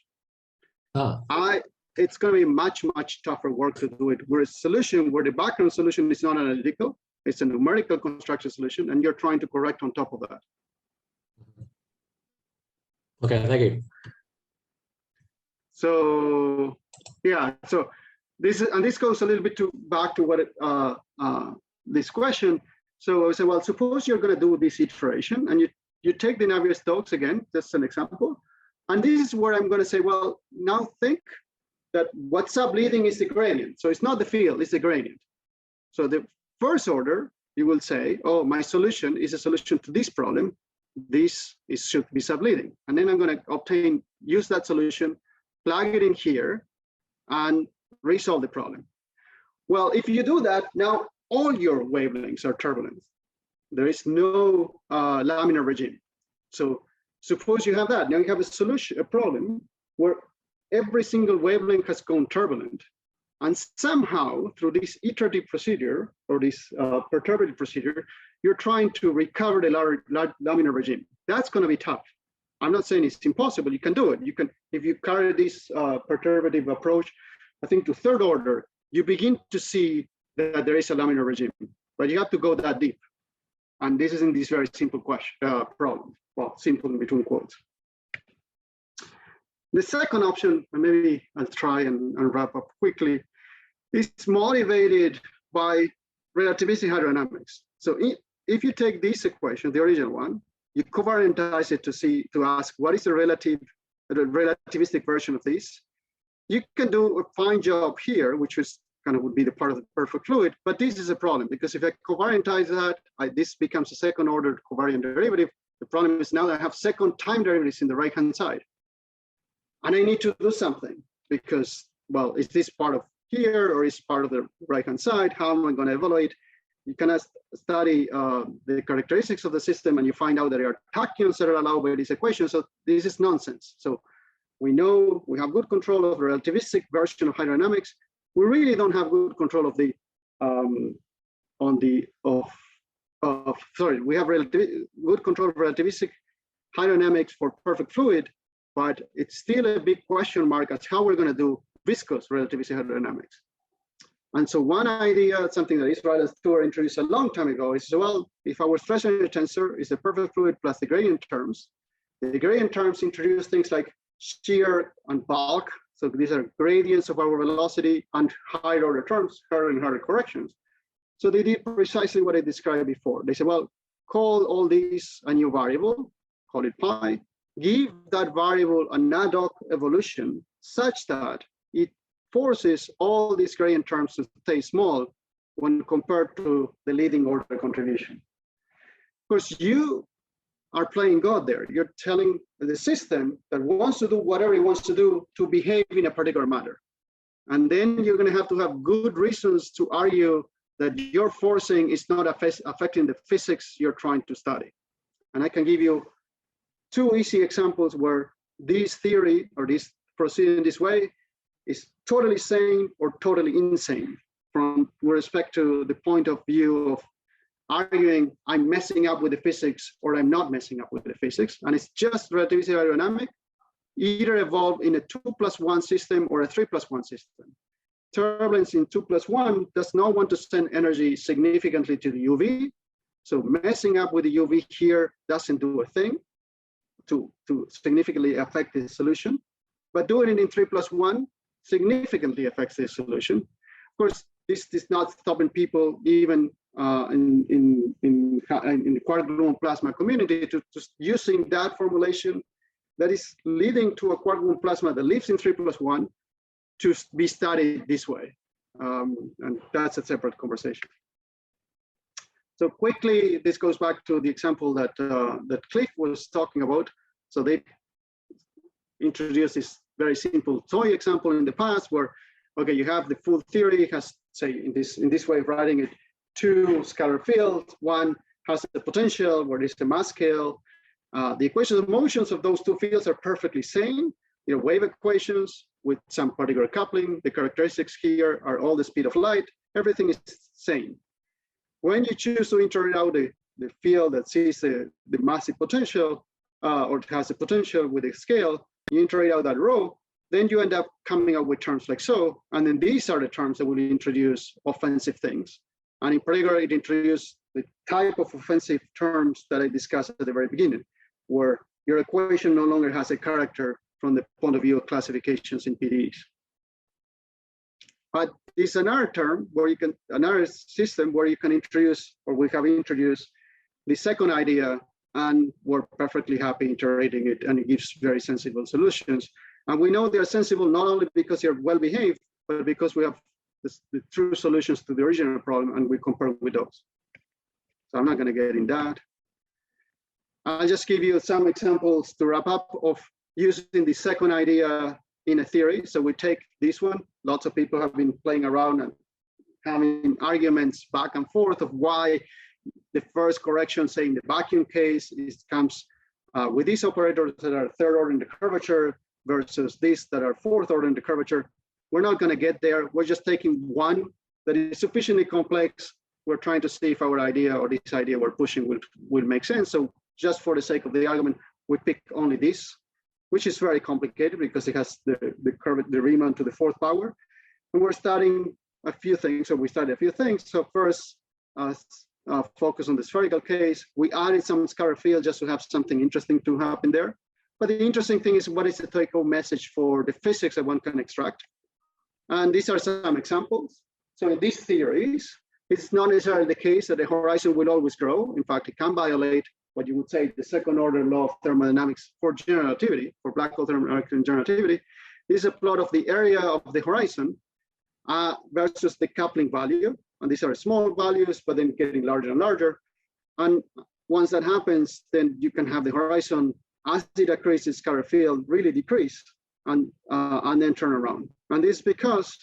It's going to be much, much tougher work to do it. Where a solution, where the background solution is not analytical, it's a numerical construction solution, and you're trying to correct on top of that. Okay, thank you. So, yeah, so this is, and this goes a little bit back to what this question. So I would say, well, suppose you're going to do this iteration, and you take the Navier-Stokes again, just an example, and this is where I'm going to say, well, now think that what's subleading is the gradient. So it's not the field, it's the gradient. So the first order, you will say, oh, my solution is a solution to this problem. This should be subleading. And then I'm going to use that solution, plug it in here, and resolve the problem. Well, if you do that, now all your wavelengths are turbulent. There is no laminar regime. So suppose you have that. Now you have a solution, a problem where every single wavelength has gone turbulent. And somehow, through this iterative procedure, or this perturbative procedure, you're trying to recover the laminar regime. That's going to be tough. I'm not saying it's impossible. You can do it. You can, if you carry this perturbative approach, I think to third order, you begin to see that there is a laminar regime, but you have to go that deep. And this is in this very simple question, problem. Well, simple in between quotes. The second option, and maybe I'll try and wrap up quickly, is motivated by relativistic hydrodynamics. So if you take this equation, the original one, you covariantize it to ask what is the relativistic version of this. You can do a fine job here, which is kind of would be the part of the perfect fluid, but this is a problem because if I covariantize that, this becomes a second order covariant derivative. The problem is now that I have second time derivatives in the right-hand side. And I need to do something because, well, is this part of here or is part of the right-hand side? How am I going to evaluate? You can study the characteristics of the system and you find out that there are tachyons that are allowed by this equation. So this is nonsense. So we know we have good control of the relativistic version of hydrodynamics. We really don't have good control of the, we have good control of relativistic hydrodynamics for perfect fluid, but it's still a big question mark as how we're going to do viscous relativistic hydrodynamics. And so one idea, something that Israel and Stuart introduced a long time ago is, well, if our stress energy tensor is the perfect fluid plus the gradient terms, the gradient terms introduce things like shear and bulk. So these are gradients of our velocity and higher order terms, harder and harder corrections. So they did precisely what I described before. They said, well, call all these a new variable, call it pi, give that variable an ad hoc evolution such that it forces all these gradient terms to stay small when compared to the leading order contribution. Of course, you are playing God there. You're telling the system that wants to do whatever it wants to do to behave in a particular manner. And then you're going to have good reasons to argue that your forcing is not affecting the physics you're trying to study. And I can give you two easy examples where this theory or this proceeding this way is totally sane or totally insane from respect to the point of view of arguing I'm messing up with the physics or I'm not messing up with the physics. And it's just relativity aerodynamic, either evolve in a 2+1 system or a 3+1 system. Turbulence in 2+1 does not want to send energy significantly to the UV. So messing up with the UV here doesn't do a thing to significantly affect the solution. But doing it in 3+1 significantly affects the solution. Of course, this is not stopping people even in the quark gluon plasma community to just using that formulation that is leading to a quark gluon plasma that lives in 3+1 to be studied this way. And that's a separate conversation. So quickly, this goes back to the example that that Cliff was talking about. So they introduced this very simple toy example in the past, where okay, you have the full theory has, say, in this way of writing it, two scalar fields. One has the potential where there's the mass scale. The equations of motions of those two fields are perfectly same. You know, wave equations with some particular coupling. The characteristics here are all the speed of light. Everything is same. When you choose to integrate out the field that sees the massive potential, or has the potential with a scale, you integrate out that row, then you end up coming up with terms like so. And then these are the terms that will introduce offensive things. And in particular, it introduced the type of offensive terms that I discussed at the very beginning, where your equation no longer has a character from the point of view of classifications in PDEs. But it's another term where you can, another system where you can introduce, or we have introduced the second idea, and we're perfectly happy integrating it, and it gives very sensible solutions. And we know they're sensible not only because they're well behaved, but because we have the true solutions to the original problem, and we compare with those. So I'm not going to get in that. I'll just give you some examples to wrap up of using the second idea in a theory. So we take this one. Lots of people have been playing around and having arguments back and forth of why the first correction, say in the vacuum case, comes with these operators that are third order in the curvature versus these that are fourth order in the curvature. We're not going to get there. We're just taking one that is sufficiently complex. We're trying to see if our idea or this idea we're pushing will make sense. So just for the sake of the argument, we pick only this, which is very complicated because it has the Riemann to the fourth power. And we're studying a few things. So we studied a few things. So first, focus on the spherical case. We added some scalar field just to have something interesting to happen there. But the interesting thing is, what is the take-home message for the physics that one can extract? And these are some examples. So in these theories, it's not necessarily the case that the horizon will always grow. In fact, it can violate what you would say the second order law of thermodynamics for general relativity, for black hole thermodynamics and general relativity. This is a plot of the area of the horizon versus the coupling value. And these are small values, but then getting larger and larger. And once that happens, then you can have the horizon, as it accretes its scalar field, really decrease and then turn around. And this is because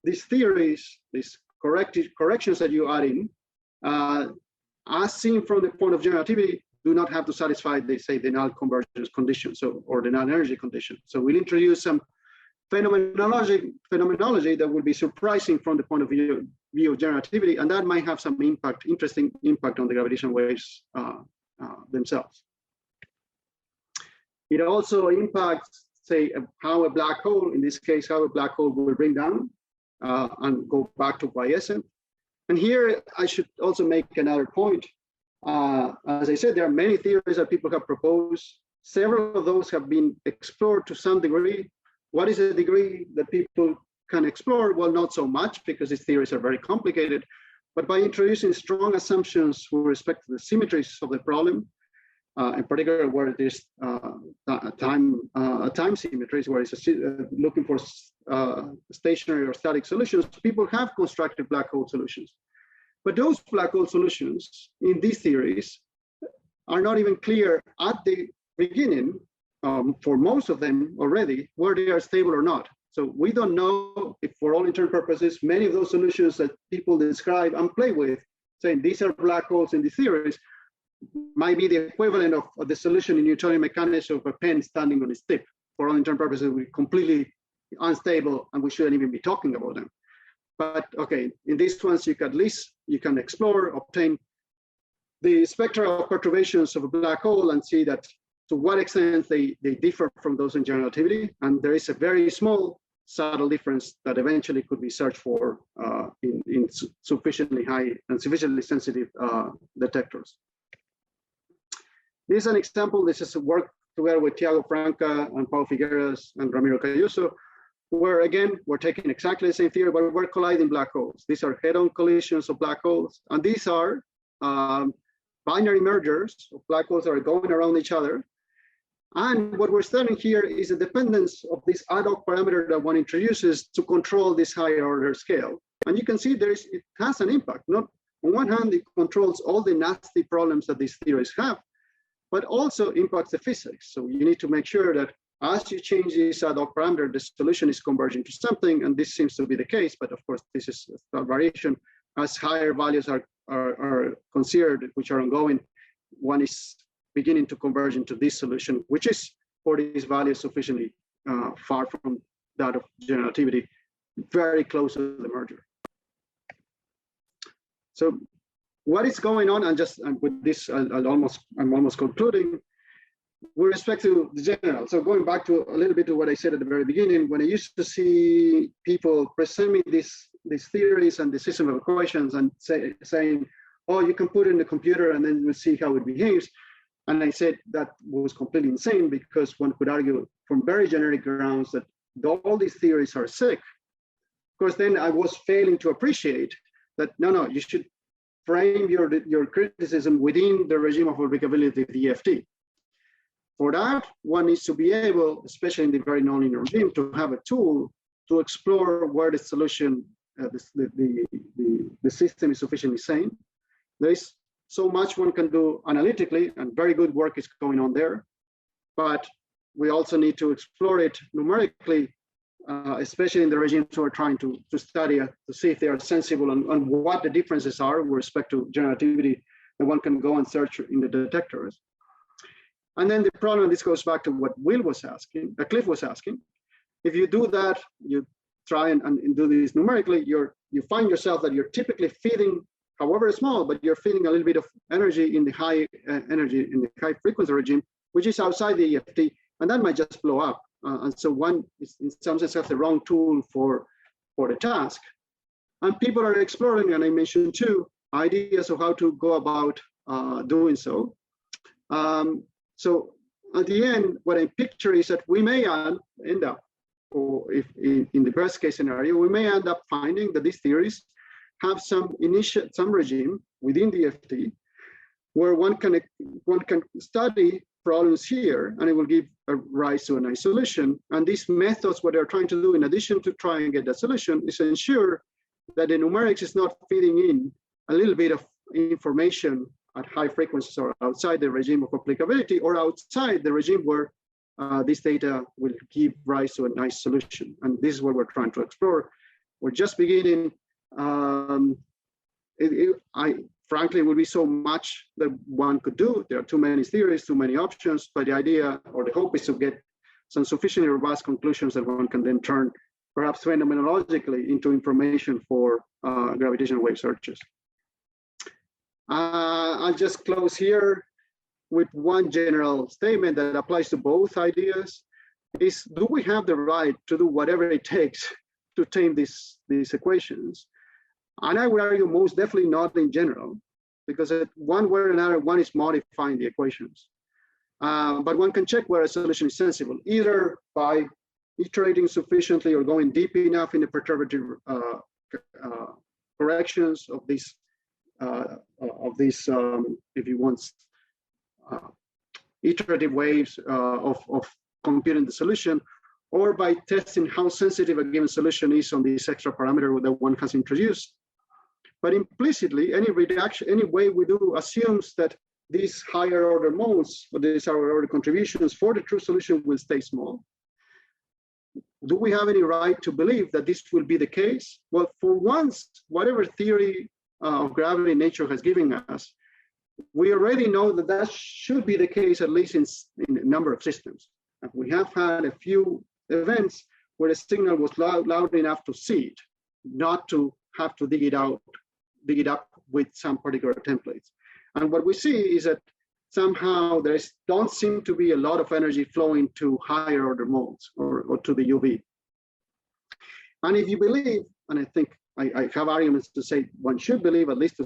these theories, these corrections that you add in, as seen from the point of general relativity, do not have to satisfy, they say, the null convergence condition, so, or the null energy condition. So we'll introduce some phenomenology that will be surprising from the point of view of general relativity, and that might have some impact, interesting impact on the gravitational waves themselves. It also impacts, say, how a black hole, in this case, how a black hole will bring down and go back to quiescent. And here I should also make another point. As I said, there are many theories that people have proposed. Several of those have been explored to some degree. What is the degree that people can explore? Well, not so much, because these theories are very complicated. But by introducing strong assumptions with respect to the symmetries of the problem, in particular where there's time symmetries, where it's looking for stationary or static solutions, people have constructed black hole solutions. But those black hole solutions in these theories are not even clear at the beginning, for most of them already, where they are stable or not. So we don't know if, for all intents and purposes, many of those solutions that people describe and play with, saying these are black holes in the theories, might be the equivalent of the solution in Newtonian mechanics of a pen standing on its tip. For all intents and purposes, we're completely unstable, and we shouldn't even be talking about them. But okay, in these ones, you can at least explore, obtain the spectral perturbations of a black hole and see that to what extent they differ from those in general relativity. And there is a very small, subtle difference that eventually could be searched for in sufficiently high and sufficiently sensitive detectors. This is an example. This is a work together with Thiago Franca and Pau Figueras and Ramiro Cayuso, where again, we're taking exactly the same theory, but we're colliding black holes. These are head-on collisions of black holes. And these are binary mergers of black holes that are going around each other. And what we're studying here is the dependence of this ad hoc parameter that one introduces to control this higher order scale. And you can see it has an impact. Not on one hand, it controls all the nasty problems that these theories have, but also impacts the physics. So you need to make sure that as you change this ad hoc parameter, the solution is converging to something, and this seems to be the case. But of course, this is a variation. As higher values are considered, which are ongoing, one is beginning to converge into this solution, which is for these values sufficiently far from that of general relativity, very close to the merger. So what is going on, and with this, I'm almost concluding, with respect to the general. So going back to a little bit to what I said at the very beginning, when I used to see people presenting these theories and the system of equations and saying, oh, you can put it in the computer and then we'll see how it behaves. And I said that was completely insane, because one could argue from very generic grounds that all these theories are sick. Of course, then I was failing to appreciate that, no, you should frame your criticism within the regime of applicability of the EFT. For that, one needs to be able, especially in the very nonlinear regime, to have a tool to explore where the solution, the system is sufficiently sane. There is so much one can do analytically, and very good work is going on there. But we also need to explore it numerically, especially in the regimes we're trying to study, to see if they are sensible and what the differences are with respect to general relativity that one can go and search in the detectors. And then the problem, this goes back to what Cliff was asking. If you do that, you try and do this numerically, you find yourself that you're typically feeding, however small, but you're feeding a little bit of energy in the high frequency regime, which is outside the EFT, and that might just blow up. And so one is, in some sense, has the wrong tool for the task. And people are exploring, and I mentioned too, ideas of how to go about doing so. So at the end, what I picture is that we may end up, or if in the best case scenario, we may end up finding that these theories have some regime within the EFT where one can study problems here, and it will give a rise to a nice solution. And these methods, what they're trying to do, in addition to try and get that solution, is ensure that the numerics is not feeding in a little bit of information at high frequencies or outside the regime of applicability, or outside the regime where this data will give rise to a nice solution. And this is what we're trying to explore. We're just beginning. Frankly, it would be so much that one could do. There are too many theories, too many options, but the idea or the hope is to get some sufficiently robust conclusions that one can then turn, perhaps phenomenologically, into information for gravitational wave searches. I'll just close here with one general statement that applies to both ideas. Is, do we have the right to do whatever it takes to tame these equations? And I would argue most definitely not in general, because one way or another, one is modifying the equations. But one can check where a solution is sensible, either by iterating sufficiently or going deep enough in the perturbative corrections of these, if you want, iterative waves of computing the solution, or by testing how sensitive a given solution is on this extra parameter that one has introduced. But implicitly, any reduction, any way we do, assumes that these higher order modes, or these higher order contributions for the true solution will stay small. Do we have any right to believe that this will be the case? Well, for once, whatever theory of gravity nature has given us, we already know that that should be the case, at least in a number of systems. And we have had a few events where the signal was loud enough to see it, not to have to dig it up with some particular templates. And what we see is that somehow don't seem to be a lot of energy flowing to higher order modes or to the UV. And if you believe, and I think I have arguments to say one should believe at least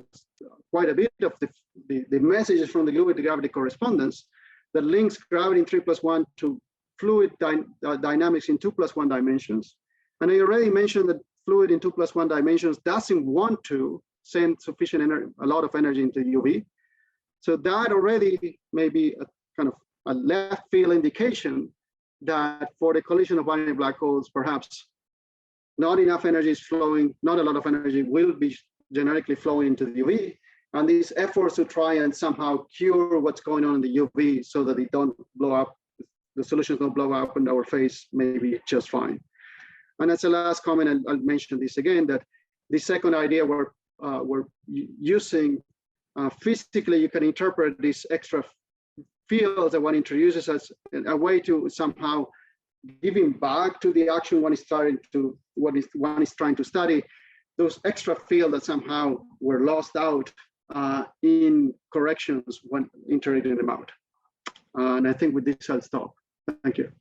quite a bit of the messages from the fluid gravity correspondence that links gravity in 3+1 to fluid dynamics in 2+1 dimensions. And I already mentioned that fluid in 2+1 dimensions doesn't want to send sufficient energy, a lot of energy into UV. So that already may be a kind of a left field indication that for the collision of binary black holes, perhaps not enough energy is flowing, not a lot of energy will be generically flowing into the UV. And these efforts to try and somehow cure what's going on in the UV so that it don't blow up, the solutions don't blow up in our face, maybe just fine. And as a last comment, I'll mention this again, that the second idea we're using physically, you can interpret these extra fields that one introduces as a way to somehow giving back to the action one is trying to study, those extra fields that somehow were lost out in corrections when iterating them out. And I think with this I'll stop. Thank you.